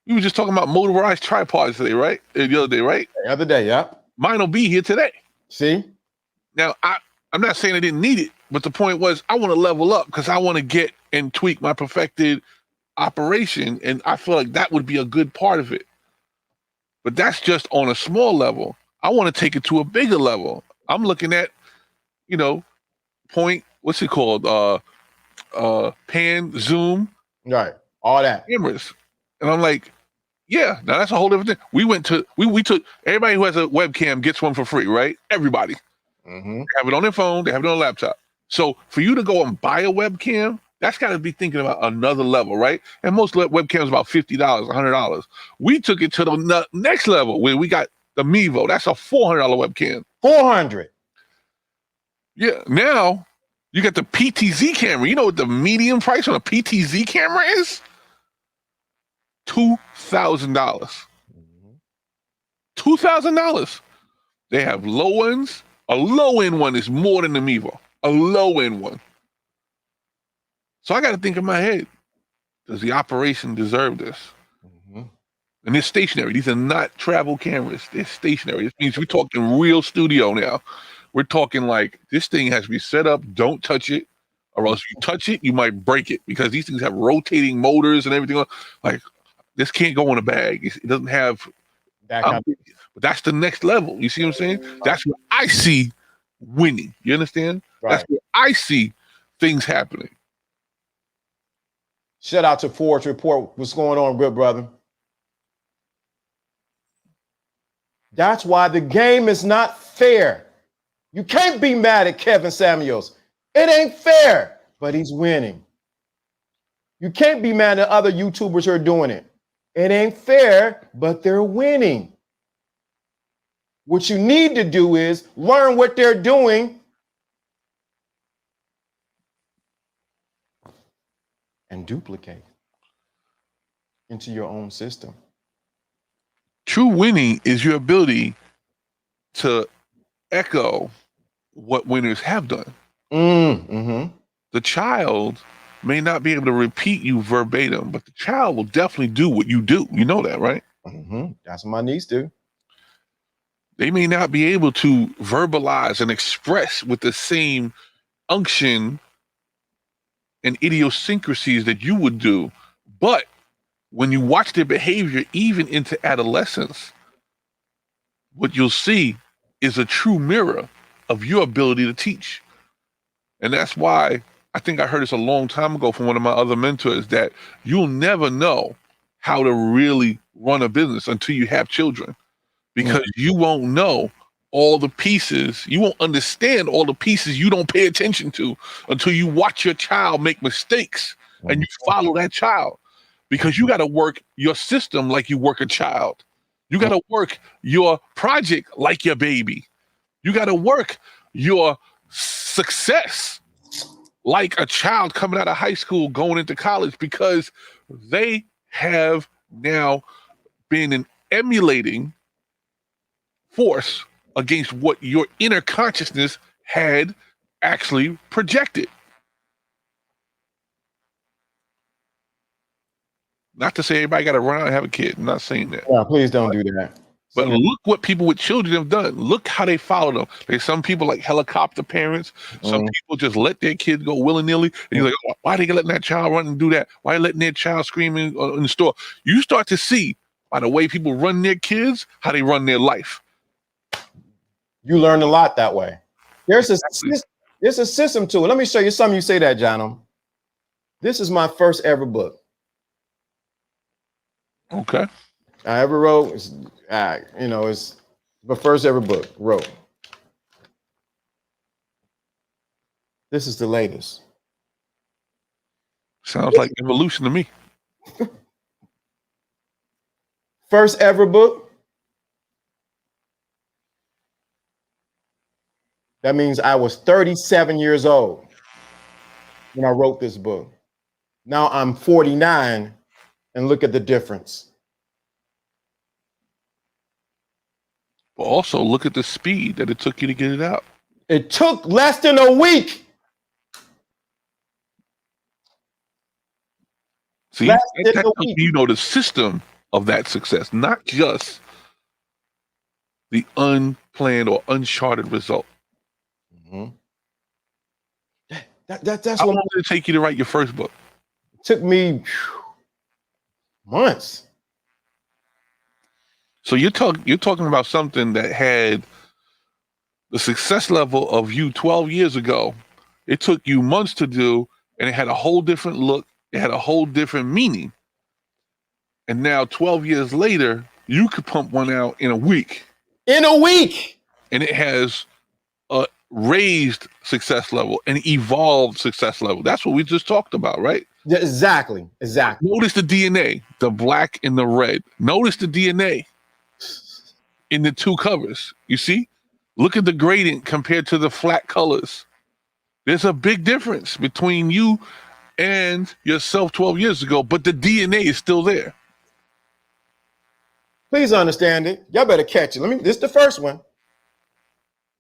We were just talking about motorized tripods today, right? The other day, right? The other day, yeah. Mine will be here today. See? Now, I'm not saying I didn't need it, but the point was I want to level up because I want to get and tweak my perfected operation. And I feel like that would be a good part of it. But that's just on a small level. I want to take it to a bigger level. I'm looking at, you know, what's it called? Pan, zoom, Right. All that. cameras. And I'm like, yeah, now that's a whole different thing. We took everybody who has a webcam gets one for free, right? Everybody. Mm-hmm. They have it on their phone, they have it on a laptop. So for you to go and buy a webcam, that's got to be thinking about another level, right? And most webcams about $50, $100. We took it to the next level where we got the Mevo. That's a $400 webcam. 400. Yeah. Now you got the PTZ camera. You know what the median price on a PTZ camera is? $2,000. $2,000. They have low ones. A low end one is more than the Mevo. A low end one. So I got to think in my head, does the operation deserve this? Mm-hmm. And they're stationary. These are not travel cameras. They're stationary. This means we're talking real studio now. We're talking like this thing has to be set up. Don't touch it, or else if you touch it, you might break it because these things have rotating motors and everything. Like this can't go in a bag. It doesn't have. But that's the next level. You see what I'm saying? That's where I see winning. You understand? Right. That's where I see things happening. Shout out to Forge Report. What's going on, good brother? That's why the game is not fair. You can't be mad at Kevin Samuels. It ain't fair, but he's winning. You can't be mad at other YouTubers who are doing it. It ain't fair, but they're winning. What you need to do is learn what they're doing and duplicate into your own system. True winning is your ability to echo what winners have done. Mm-hmm. The child may not be able to repeat you verbatim, but the child will definitely do what you do. You know that, right? Mm-hmm. That's what my niece do. They may not be able to verbalize and express with the same unction and idiosyncrasies that you would do, but when you watch their behavior, even into adolescence, what you'll see is a true mirror of your ability to teach. And that's why I think I heard this a long time ago from one of my other mentors that you'll never know how to really run a business until you have children, because you won't know all the pieces. You won't understand all the pieces you don't pay attention to until you watch your child make mistakes and you follow that child, because you got to work your system like you work a child. You got to work your project like your baby. You got to work your success like a child coming out of high school going into college, because they have now been an emulating force against what your inner consciousness had actually projected. Not to say everybody got to run out and have a kid. I'm not saying that. Yeah, please don't do that. But look what people with children have done. Look how they follow them. There's some people like helicopter parents. Some people just let their kids go willy-nilly. And you're like, oh, why are they letting that child run and do that? Why are they letting their child scream in the store? You start to see by the way people run their kids, how they run their life. You learn a lot that way. There's a system to it. Let me show you something. You say that, John. This is my first ever book. Okay. I ever wrote. It's my first ever book wrote. This is the latest. Sounds like evolution to me. First ever book. That means I was 37 years old when I wrote this book. Now I'm 49, and look at the difference. But also look at the speed that it took you to get it out. It took less than a week. See, that tells you know the system of that success, not just the unplanned or uncharted result. That's How what long did it take you to write your first book? took me months. So you're talking about something that had the success level of you 12 years ago. It took you months to do, and it had a whole different look. It had a whole different meaning. And now 12 years later, you could pump one out in a week. In a week. And it has a raised success level, an evolved success level. That's what we just talked about, right? Yeah, exactly. Notice the DNA, the black and the red. Notice the DNA in the two covers. You see? Look at the gradient compared to the flat colors. There's a big difference between you and yourself 12 years ago, but the DNA is still there. Please understand it. Y'all better catch it. This is the first one.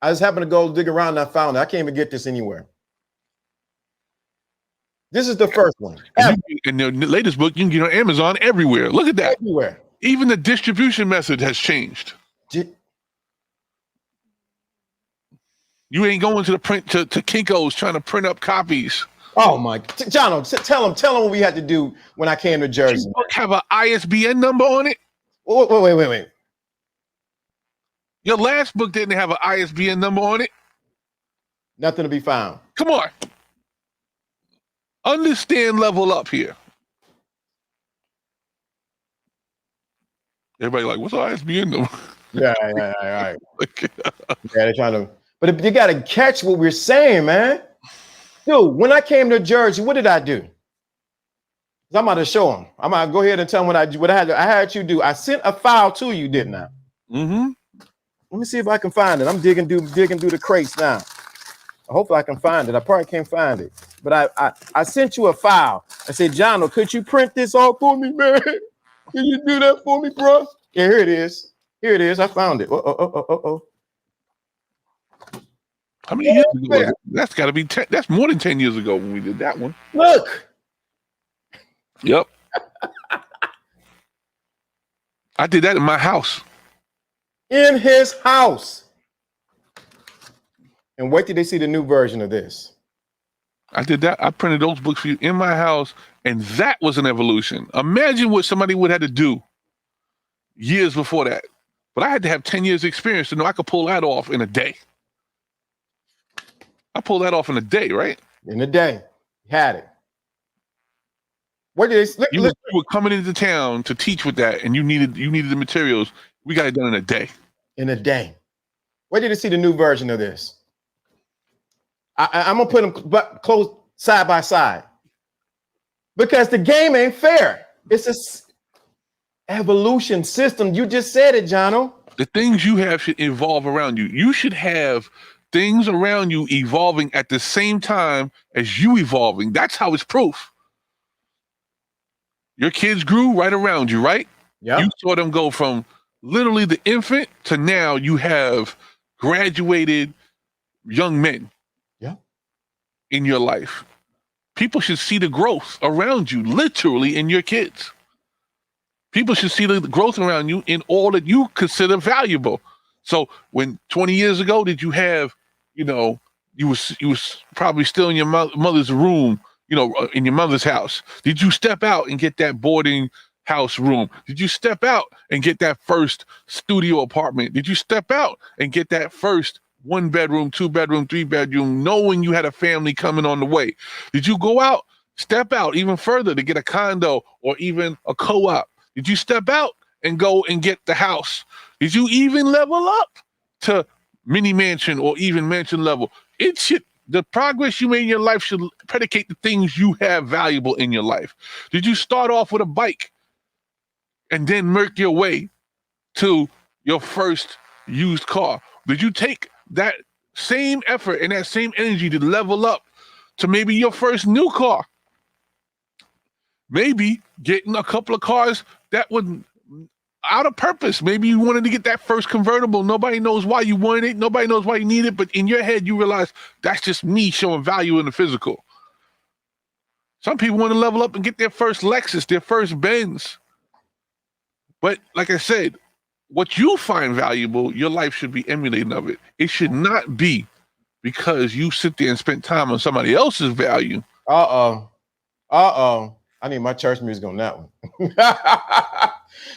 I just happened to go dig around and I found it. I can't even get this anywhere. This is the first one. In the latest book, you can get on Amazon everywhere. Look at that. Everywhere. Even the distribution method has changed. You ain't going to the print to Kinko's trying to print up copies. Oh my, John, tell him what we had to do when I came to Jersey. Your book have an ISBN number on it? Wait. Your last book didn't have an ISBN number on it? Nothing to be found. Come on. Understand level up here. Everybody like, what's the ISBN number? Yeah. Yeah, they're trying to, but you got to catch what we're saying, man. Dude, when I came to Jersey, what did I do? I'm about to show them. I'm about to go ahead and tell them what I had you do. I sent a file to you, didn't I? Mm-hmm. Let me see if I can find it. I'm digging through the crates now. Hopefully I can find it. I probably can't find it. But I sent you a file. I said, John, could you print this off for me, man? Can you do that for me, bro? Yeah, here it is. Here it is. I found it. How many years ago was it? That's got to be 10. That's more than 10 years ago when we did that one. Look. Yep. I did that in my house. In his house. And wait till they see the new version of this. I did that. I printed those books for you in my house, and that was an evolution. Imagine what somebody would have to do years before that. But I had to have 10 years experience to know I could pull that off in a day. I pulled that off in a day, right? In a day. Had it. What is you were coming into town to teach with that, and you needed the materials. We got it done in a day. In a day. Where did you see the new version of this? I'm gonna put them close side by side because the game ain't fair. It's a evolution system. You just said it, Jono. The things you have should evolve around you. You should have things around you evolving at the same time as you evolving. That's how it's proof. Your kids grew right around you, right? Yeah. You saw them go from literally the infant to now you have graduated young men. Yeah. In your life. People should see the growth around you, literally in your kids. People should see the growth around you in all that you consider valuable. So when 20 years ago, did you have, you was probably still in your mother's room, in your mother's house. Did you step out and get that boarding house room? Did you step out and get that first studio apartment? Did you step out and get that first 1 bedroom, 2 bedroom, 3 bedroom, knowing you had a family coming on the way? Did you go out, step out even further to get a condo or even a co-op? Did you step out and go and get the house? Did you even level up to mini mansion or even mansion level? The progress you made in your life should predicate the things you have valuable in your life. Did you start off with a bike and then work your way to your first used car? Did you take that same effort and that same energy to level up to maybe your first new car? Maybe getting a couple of cars that would out of purpose. Maybe you wanted to get that first convertible. Nobody knows why you wanted it. Nobody knows why you need it. But in your head, you realize that's just me showing value in the physical. Some people want to level up and get their first Lexus, their first Benz. But like I said, what you find valuable, your life should be emulating of it. It should not be because you sit there and spend time on somebody else's value. I need my church music on that one.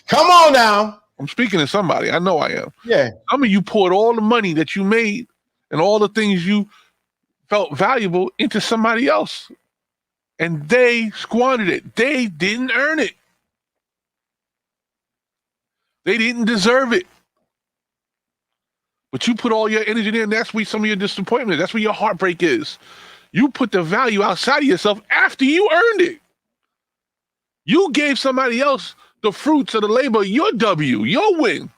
Come on now. I'm speaking to somebody. I know I am. Yeah. Some of you poured all the money that you made and all the things you felt valuable into somebody else, and they squandered it. They didn't earn it. They didn't deserve it. But you put all your energy there, and that's where some of your disappointment is. That's where your heartbreak is. You put the value outside of yourself after you earned it. You gave somebody else the fruits of the labor, your W, your win.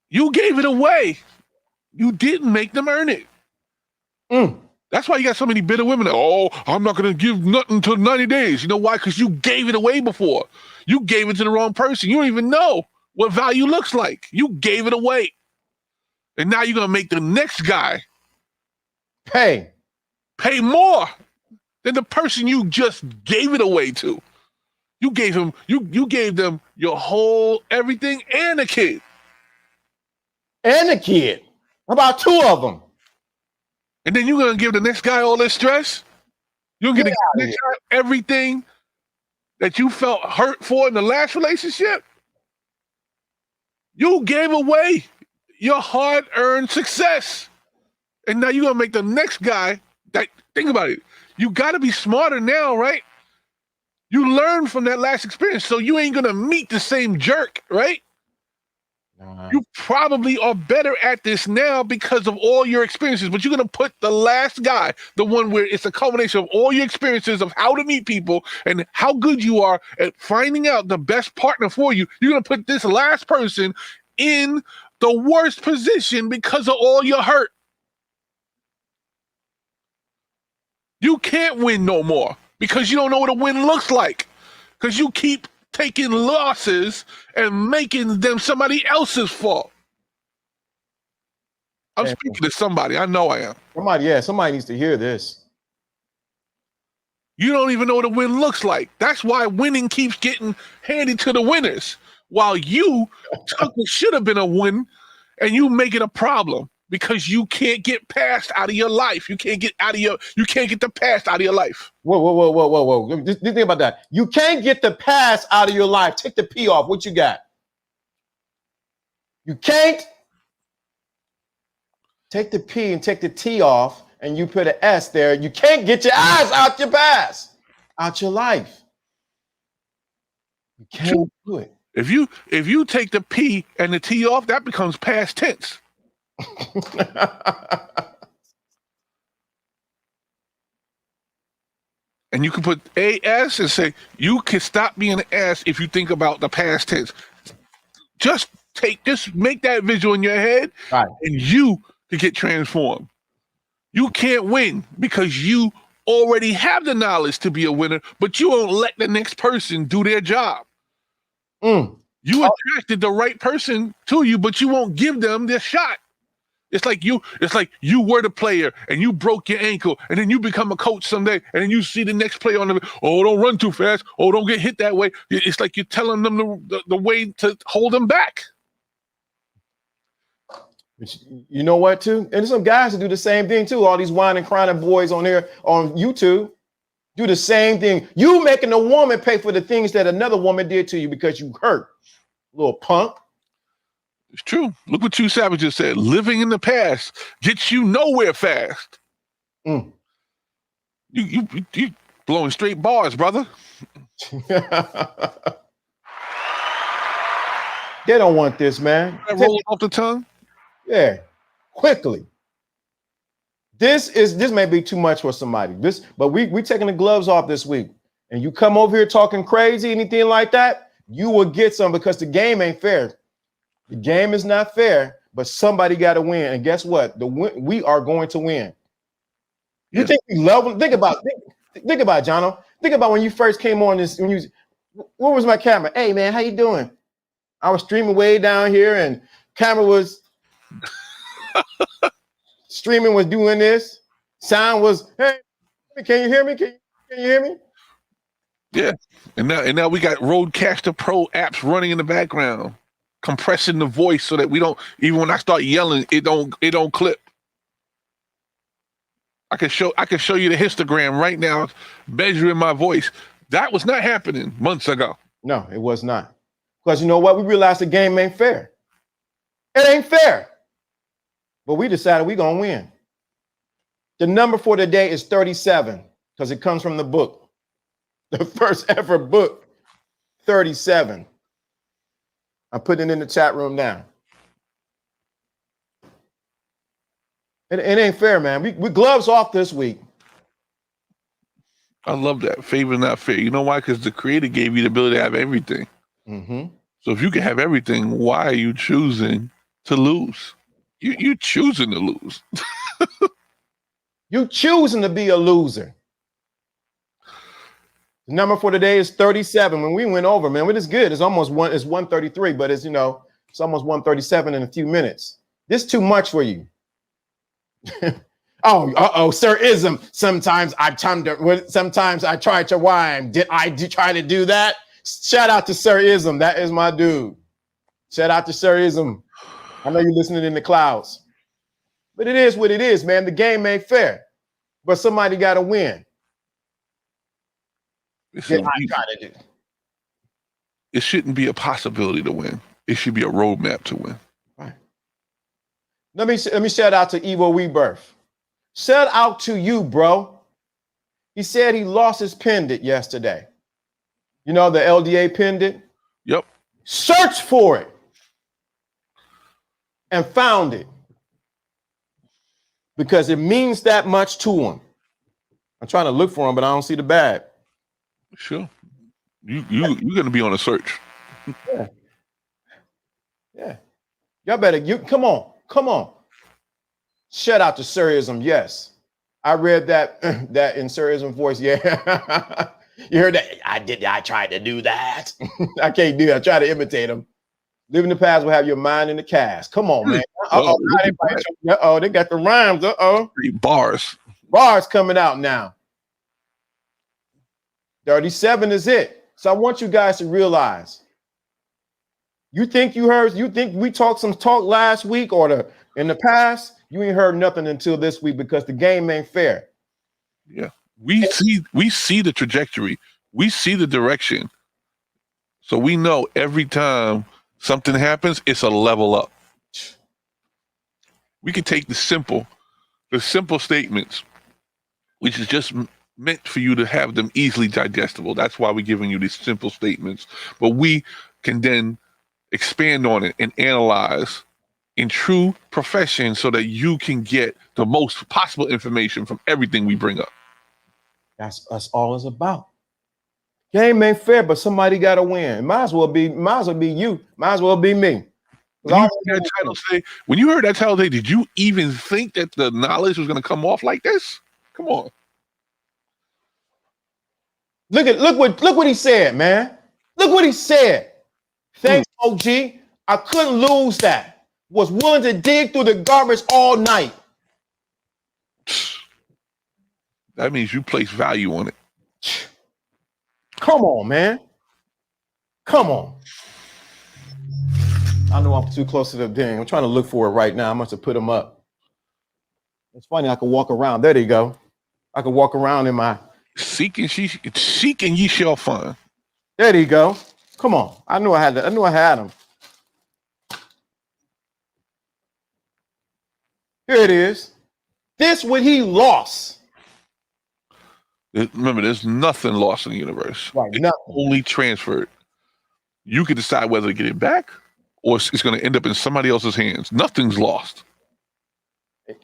You gave it away. You didn't make them earn it. That's why you got so many bitter women. Oh, I'm not going to give nothing until 90 days. You know why? Because you gave it away before. You gave it to the wrong person. You don't even know what value looks like. You gave it away. And now you're going to make the next guy pay more than the person you just gave it away to. You gave him, you gave them your whole everything and a kid. And a kid. About two of them. And then you're going to give the next guy all this stress? You're going to give the next guy everything that you felt hurt for in the last relationship? You gave away your hard-earned success. And now you're going to make the next guy, think about it. You got to be smarter now, right? You learned from that last experience, so you ain't going to meet the same jerk, right? You probably are better at this now because of all your experiences, but you're going to put the last guy, the one where it's a culmination of all your experiences of how to meet people and how good you are at finding out the best partner for you. You're going to put this last person in the worst position because of all your hurt. You can't win no more because you don't know what a win looks like, because you keep taking losses and making them somebody else's fault. I'm speaking to somebody. I know I am. Somebody needs to hear this. You don't even know what a win looks like. That's why winning keeps getting handed to the winners, while you took what should have been a win and you make it a problem because you can't get past out of your life. You can't get the past out of your life. Whoa. Just think about that. You can't get the past out of your life. Take the P off. What you got? You can't take the P and take the T off and you put an S there. You can't get your eyes out your past, out your life. You can't do it. If you take the P and the T off, that becomes past tense. And you can put AS and say, you can stop being an ass if you think about the past tense. Just make that visual in your head, right, and you can get transformed. You can't win because you already have the knowledge to be a winner, but you won't let the next person do their job. You attracted the right person to you, but you won't give them their shot. It's like you were the player and you broke your ankle, and then you become a coach someday, and then you see the next player on the, oh, don't run too fast. Oh, don't get hit that way. It's like you're telling them the way to hold them back. You know what, too? And there's some guys that do the same thing, too. All these whining, crying boys on here on YouTube do the same thing. You making a woman pay for the things that another woman did to you because you hurt, little punk. It's true. Look what 2 Savages said. Living in the past gets you nowhere fast. You blowing straight bars, brother. They don't want this, man. That rolls off the tongue. Yeah, quickly. This may be too much for somebody. But we taking the gloves off this week. And you come over here talking crazy, anything like that, you will get some, because the game ain't fair. The game is not fair, but somebody got to win. And guess what? We are going to win. You think we love them? Think about it, Jono. Think about when you first came on this. Where was my camera? Hey, man, how you doing? I was streaming way down here, and camera was streaming was doing this. Sound was, hey, can you hear me? Can you hear me? Yeah. And now we got Rodecaster Pro apps running in the background. compressing the voice so that we don't, even when I start yelling, it don't clip. I can show you the histogram right now, measuring my voice. That was not happening months ago. No, it was not. Because you know what? We realized the game ain't fair. It ain't fair. But we decided we're going to win. The number for today is 37 because it comes from the book. The first ever book, 37. I'm putting it in the chat room now. It ain't fair, man. We gloves off this week. I love that. Favor not fair. You know why? Because the creator gave you the ability to have everything. Mm-hmm. So if you can have everything, why are you choosing to lose? You choosing to lose. You choosing to be a loser. The number for today is 37. When we went over, man, it is good. It's almost it's 133, but it's, it's almost 137 in a few minutes. This too much for you. Sir Ism. Sometimes I try to rhyme. Did I try to do that? Shout out to Sir Ism. That is my dude. Shout out to Sir Ism. I know you're listening in the clouds. But it is what it is, man. The game ain't fair. But somebody got to win. Did I try to do? It shouldn't be a possibility to win. It should be a roadmap to win. Right. Let me shout out to Evo Rebirth. Shout out to you, bro. He said he lost his pendant yesterday. You know, the LDA pendant? Yep. Searched for it and found it because it means that much to him. I'm trying to look for him, but I don't see the bag. Sure. You're going to be on a search. Yeah. Yeah. Y'all better, come on. Shout out to Sirism. Yes. I read that in Sirism voice. Yeah. You heard that? I tried to do that. I can't do that. I try to imitate him. Live in the past will have your mind in the cast. Come on, man. They got the rhymes. Bars coming out now. 37 is it. So I want you guys to realize. You think we talked some talk last week or in the past? You ain't heard nothing until this week because the game ain't fair. Yeah. We see the trajectory. We see the direction. So we know every time something happens, it's a level up. We can take the simple statements, which is just meant for you to have them easily digestible. That's why we're giving you these simple statements. But we can then expand on it and analyze in true profession so that you can get the most possible information from everything we bring up. That's all it's about. Game ain't fair, but somebody got to win. Might as well be you. Might as well be me. When you heard that title today, did you even think that the knowledge was going to come off like this? Come on. Look what he said, man. Look what he said. Thanks, OG. I couldn't lose that. Was willing to dig through the garbage all night. That means you place value on it. Come on, man. Come on. I know I'm too close to the thing. I'm trying to look for it right now. I must have put them up. It's funny. I can walk around. There you go. I can walk around in my seeking ye shall find. There you go. Come on. I knew I had them. Here it is. This what he lost. Remember, there's nothing lost in the universe. Right, it's only transferred. You can decide whether to get it back or it's going to end up in somebody else's hands. Nothing's lost.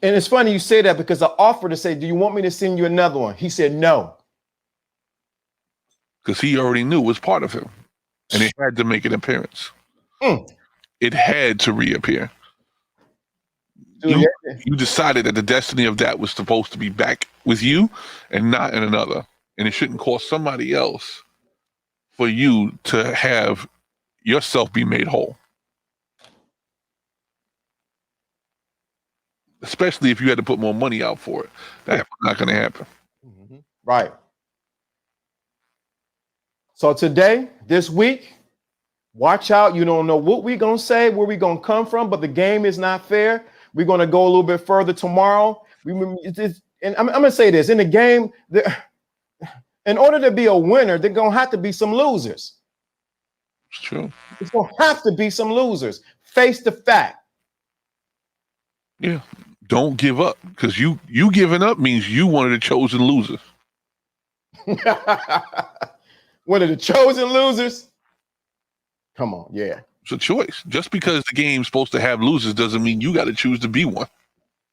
And it's funny you say that because I offered to say, do you want me to send you another one? He said no. Because he already knew it was part of him. And it had to make an appearance. It had to reappear. You decided that the destiny of that was supposed to be back with you and not in another. And it shouldn't cost somebody else for you to have yourself be made whole. Especially if you had to put more money out for it. That's not going to happen. Right. So today, this week, Watch out. You don't know what we're going to say, where we're going to come from, but the game is not fair. We're going to go a little bit further tomorrow. And I'm going to say this. In the game, in order to be a winner, there's going to have to be some losers. It's true. It's going to have to be some losers. Face the fact. Yeah. Don't give up, because you giving up means you one of the chosen losers. One of the chosen losers? Come on, yeah. It's a choice. Just because the game's supposed to have losers doesn't mean you got to choose to be one.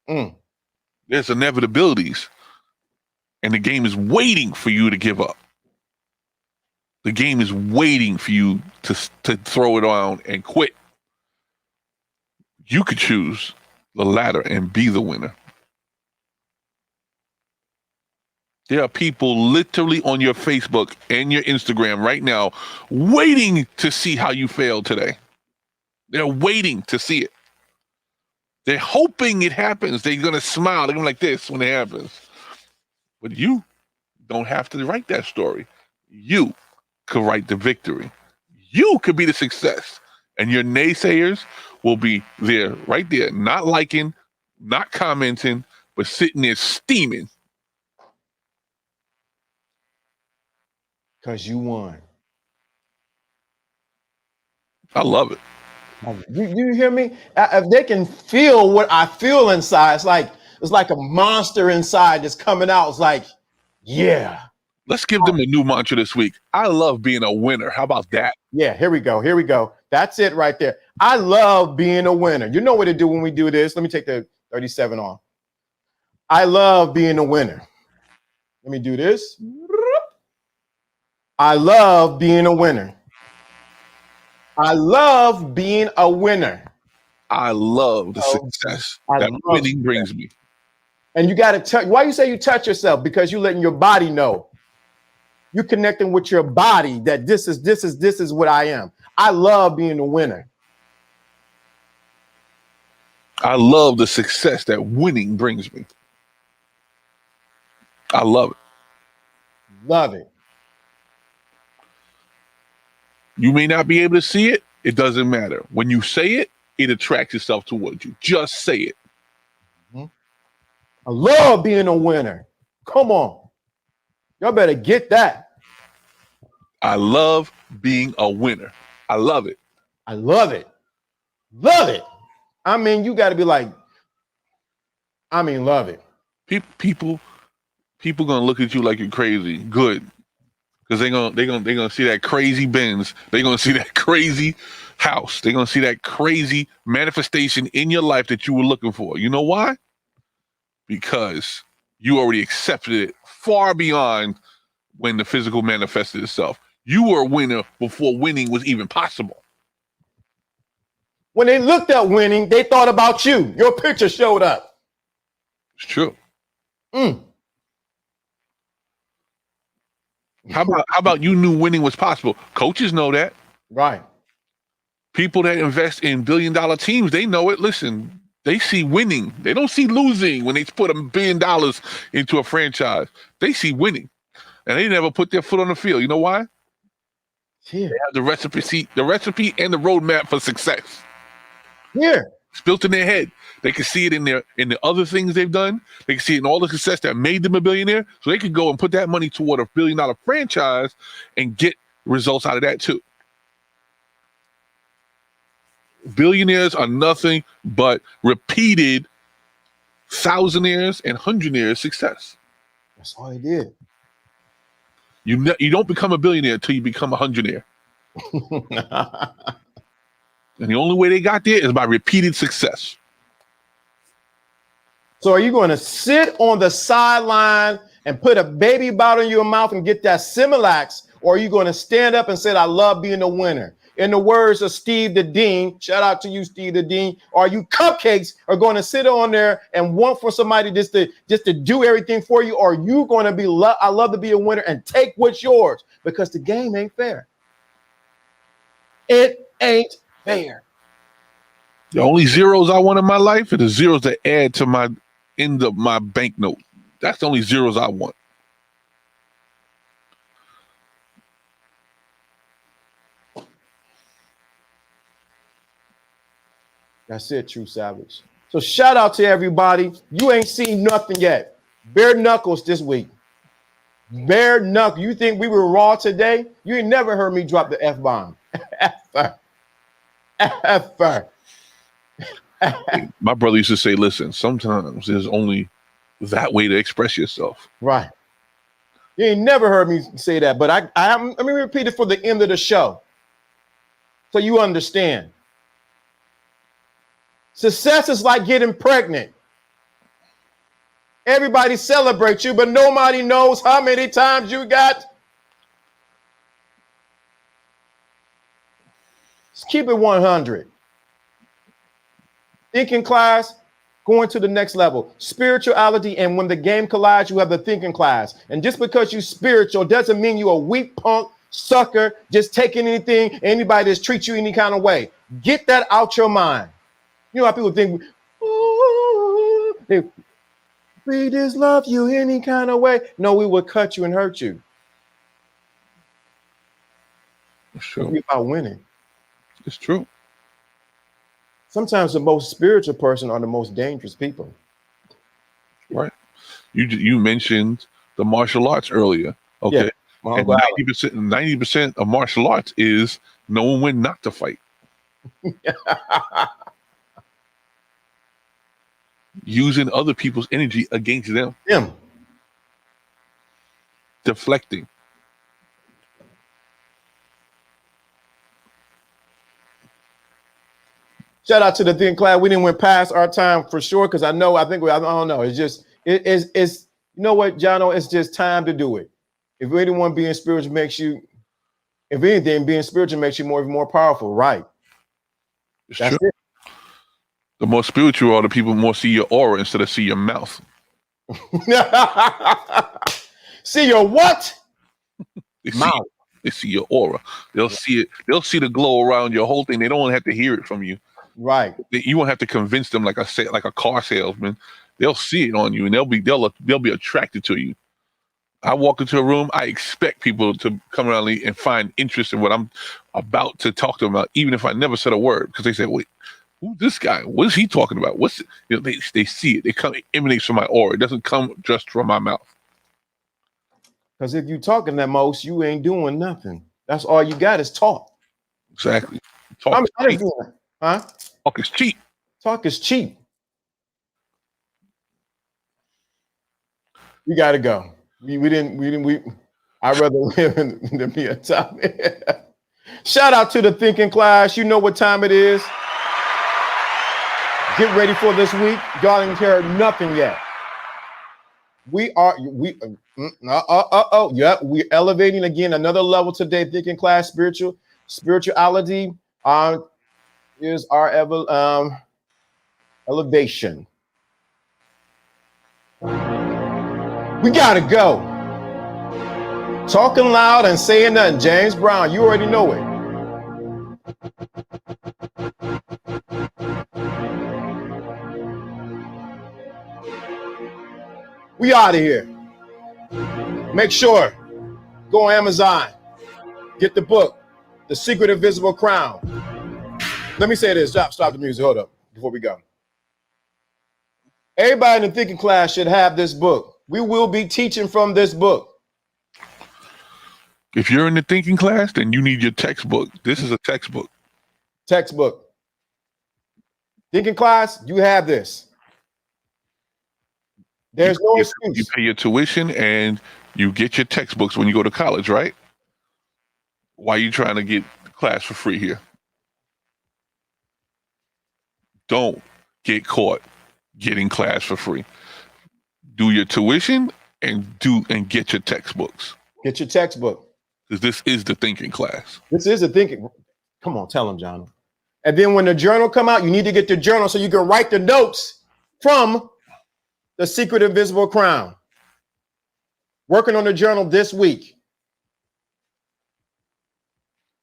There's inevitabilities, and the game is waiting for you to give up. The game is waiting for you to throw it on and quit. You could choose the latter and be the winner. There are people literally on your Facebook and your Instagram right now waiting to see how you failed today. They're waiting to see it. They're hoping it happens. They're going to smile. They're going to like this when it happens. But you don't have to write that story. You could write the victory. You could be the success. And your naysayers will be there, right there, not liking, not commenting, but sitting there steaming. Because you won. I love it. You hear me? If they can feel what I feel inside, it's like a monster inside that's coming out. It's like, yeah. Let's give them a new mantra this week. I love being a winner. How about that? Yeah, here we go. Here we go. That's it right there. I love being a winner. You know what to do when we do this. Let me take the 37 off. I love being a winner. Let me do this. I love being a winner. I love being a winner. I love the success that winning brings me. And you got to touch. Why you say you touch yourself? Because you're letting your body know. You're connecting with your body that this is what I am. I love being a winner. I love the success that winning brings me. I love it. Love it. You may not be able to see it. It doesn't matter. When you say it, it attracts itself towards you. Just say it. I love being a winner. Come on. Y'all better get that. I love being a winner. I love it. I love it. Love it. I mean, you got to be like, love it. People gonna look at you like you're crazy. Good. Because they're gonna see that crazy Benz. They're gonna see that crazy house. They're gonna see that crazy manifestation in your life that you were looking for. You know why? Because you already accepted it far beyond when the physical manifested itself. You were a winner before winning was even possible. When they looked at winning, they thought about you. Your picture showed up. It's true. How about you knew winning was possible? Coaches know that. Right. People that invest in billion-dollar teams, they know it. Listen, they see winning. They don't see losing when they put $1 billion into a franchise. They see winning. And they never put their foot on the field. You know why? Yeah. They have the recipe and the roadmap for success. Here. It's built in their head. They can see it in the other things they've done. They can see it in all the success that made them a billionaire. So they could go and put that money toward $1 billion franchise and get results out of that too. Billionaires are nothing but repeated thousandaires and hundredaires success. That's all they did. You don't become a billionaire until you become a hundredaire. And the only way they got there is by repeated success. So are you going to sit on the sideline and put a baby bottle in your mouth and get that Similac? Or are you going to stand up and say, I love being a winner? In the words of Steve the Dean, shout out to you, Steve the Dean, are you cupcakes are going to sit on there and want for somebody just to do everything for you? Or are you going to be, I love to be a winner and take what's yours? Because the game ain't fair. It ain't fair. The only zeros I want in my life are the zeros that add to my end of my banknote. That's the only zeros I want. That's it, True Savage. So shout out to everybody. You ain't seen nothing yet. Bare knuckles this week. Bare knuckle. You think we were raw today? You ain't never heard me drop the F-bomb. Ever. Ever. My brother used to say, listen, sometimes there's only that way to express yourself. Right. You ain't never heard me say that, but let me repeat it for the end of the show so you understand. Success is like getting pregnant. Everybody celebrates you, but nobody knows how many times you got. Just keep it 100. Thinking class, going to the next level. Spirituality, and when the game collides, you have the thinking class. And just because you're spiritual doesn't mean you're a weak punk, sucker, just taking anything, anybody that treats you any kind of way. Get that out your mind. You know how people think, we just love you any kind of way. No, we would cut you and hurt you. Sure. It's about winning. It's true. Sometimes the most spiritual person are the most dangerous people. Right. You mentioned the martial arts earlier. Okay. Yeah, and 90% of martial arts is knowing when not to fight. Using other people's energy against them. Deflecting. Shout out to the thin class. We didn't went past our time for sure, because I don't know. It's just, it's you know what, Jono, it's just time to do it. If anyone being spiritual makes you, if anything, being spiritual makes you more powerful, right? That's true. It. The more spiritual are the people more see your aura instead of see your mouth. See your what? Mouth. They see your aura. They'll see it. They'll see the glow around your whole thing. They don't have to hear it from you. Right. You won't have to convince them like a car salesman. They'll see it on you, and they'll be attracted to you. I walk into a room, I expect people to come around and find interest in what I'm about to talk to them about, even if I never said a word, because they say, "Wait, who's this guy? What is he talking about?" They see it. It emanates from my aura. It doesn't come just from my mouth. Because if you're talking that most, you ain't doing nothing. That's all you got is talk. Exactly. Talk is cheap. Huh? Talk is cheap. Talk is cheap. We gotta go. I'd rather live than be a top. Shout out to the thinking class. You know what time it is. Get ready for this week. Y'all ain't heard nothing yet. We're elevating again another level today. Thinking class, spirituality is our elevation. We gotta go. Talking loud and saying nothing. James Brown, you already know it. We out of here. Make sure, go on Amazon, get the book, The Secret Invisible Crown. Let me say this, stop the music, hold up, before we go. Everybody in the thinking class should have this book. We will be teaching from this book. If you're in the thinking class, then you need your textbook. This is a textbook. Textbook. Thinking class, you have this. There's no excuse. You pay your tuition and you get your textbooks when you go to college, right? Why are you trying to get class for free here? Don't get caught getting class for free. Do your tuition and get your textbooks. Get your textbook. Because this is the thinking class. This is the thinking. Come on, tell them, John. And then when the journal come out, you need to get the journal so you can write the notes from The Secret Invisible Crown. Working on the journal this week.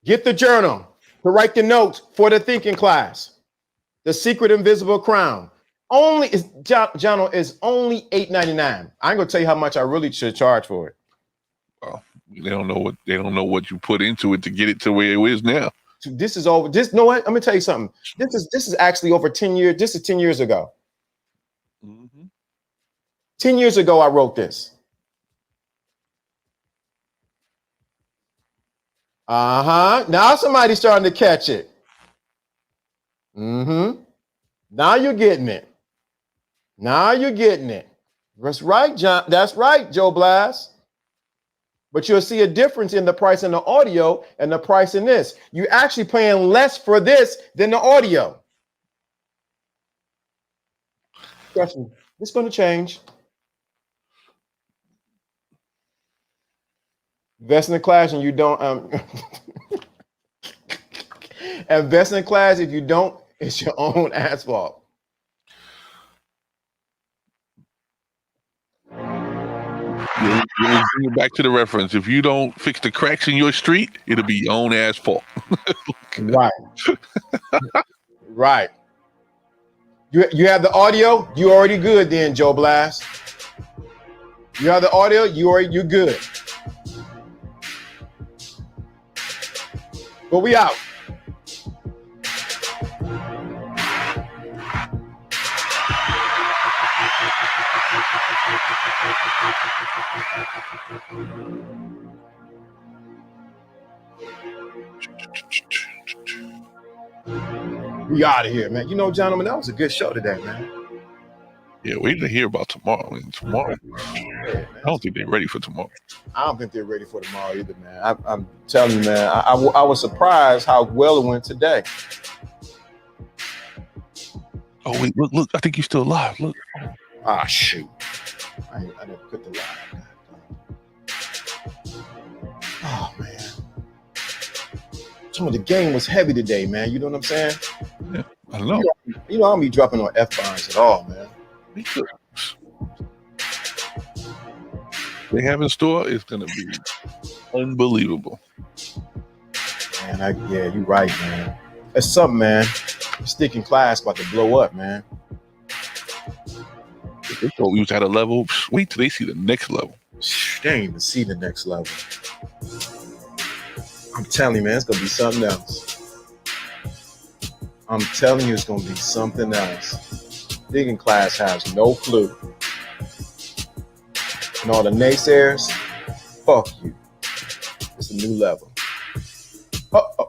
Get the journal to write the notes for the thinking class. The Secret Invisible Crown. Journal is only $8.99. I ain't gonna tell you how much I really should charge for it. Well, they don't know what you put into it to get it to where it is now. This is over. This, know what? Let me tell you something. This is actually over 10 years. This is 10 years ago. 10 years ago, I wrote this. Now somebody's starting to catch it. Now you're getting it. Now you're getting it. That's right, John. That's right, Joe Blast. But you'll see a difference in the price in the audio and the price in this. You're actually paying less for this than the audio. Trust me, it's going to change. Invest in the class and you don't. Invest in the class. If you don't, it's your own asphalt. You'll bring it back to the reference. If you don't fix the cracks in your street, it'll be your own asphalt. Right. Right. You have the audio, you already good then, Joe Blast. You have the audio, you're good. But we out. We out of here, man. You know, gentlemen, that was a good show today, man. Yeah, wait to hear about tomorrow. I mean, tomorrow. I don't think they're ready for tomorrow. I don't think they're ready for tomorrow either, man. I'm telling you, man. I was surprised how well it went today. Oh wait, look! I think you're still alive. Look. Ah, shoot! I didn't put the line. Oh man, some of the game was heavy today, man. You know what I'm saying? Yeah, I know. You know I don't be dropping on F-bombs at all, man. They have in store is gonna be unbelievable. Man, yeah, you're right, man. That's something, man. Sticking class about to blow up, man. If they thought we was at a level, wait till they see the next level. They ain't even see the next level. I'm telling you, man, it's gonna be something else. I'm telling you, it's gonna be something else. Digging class has no clue. And all the naysayers, fuck you. It's a new level. Uh-oh.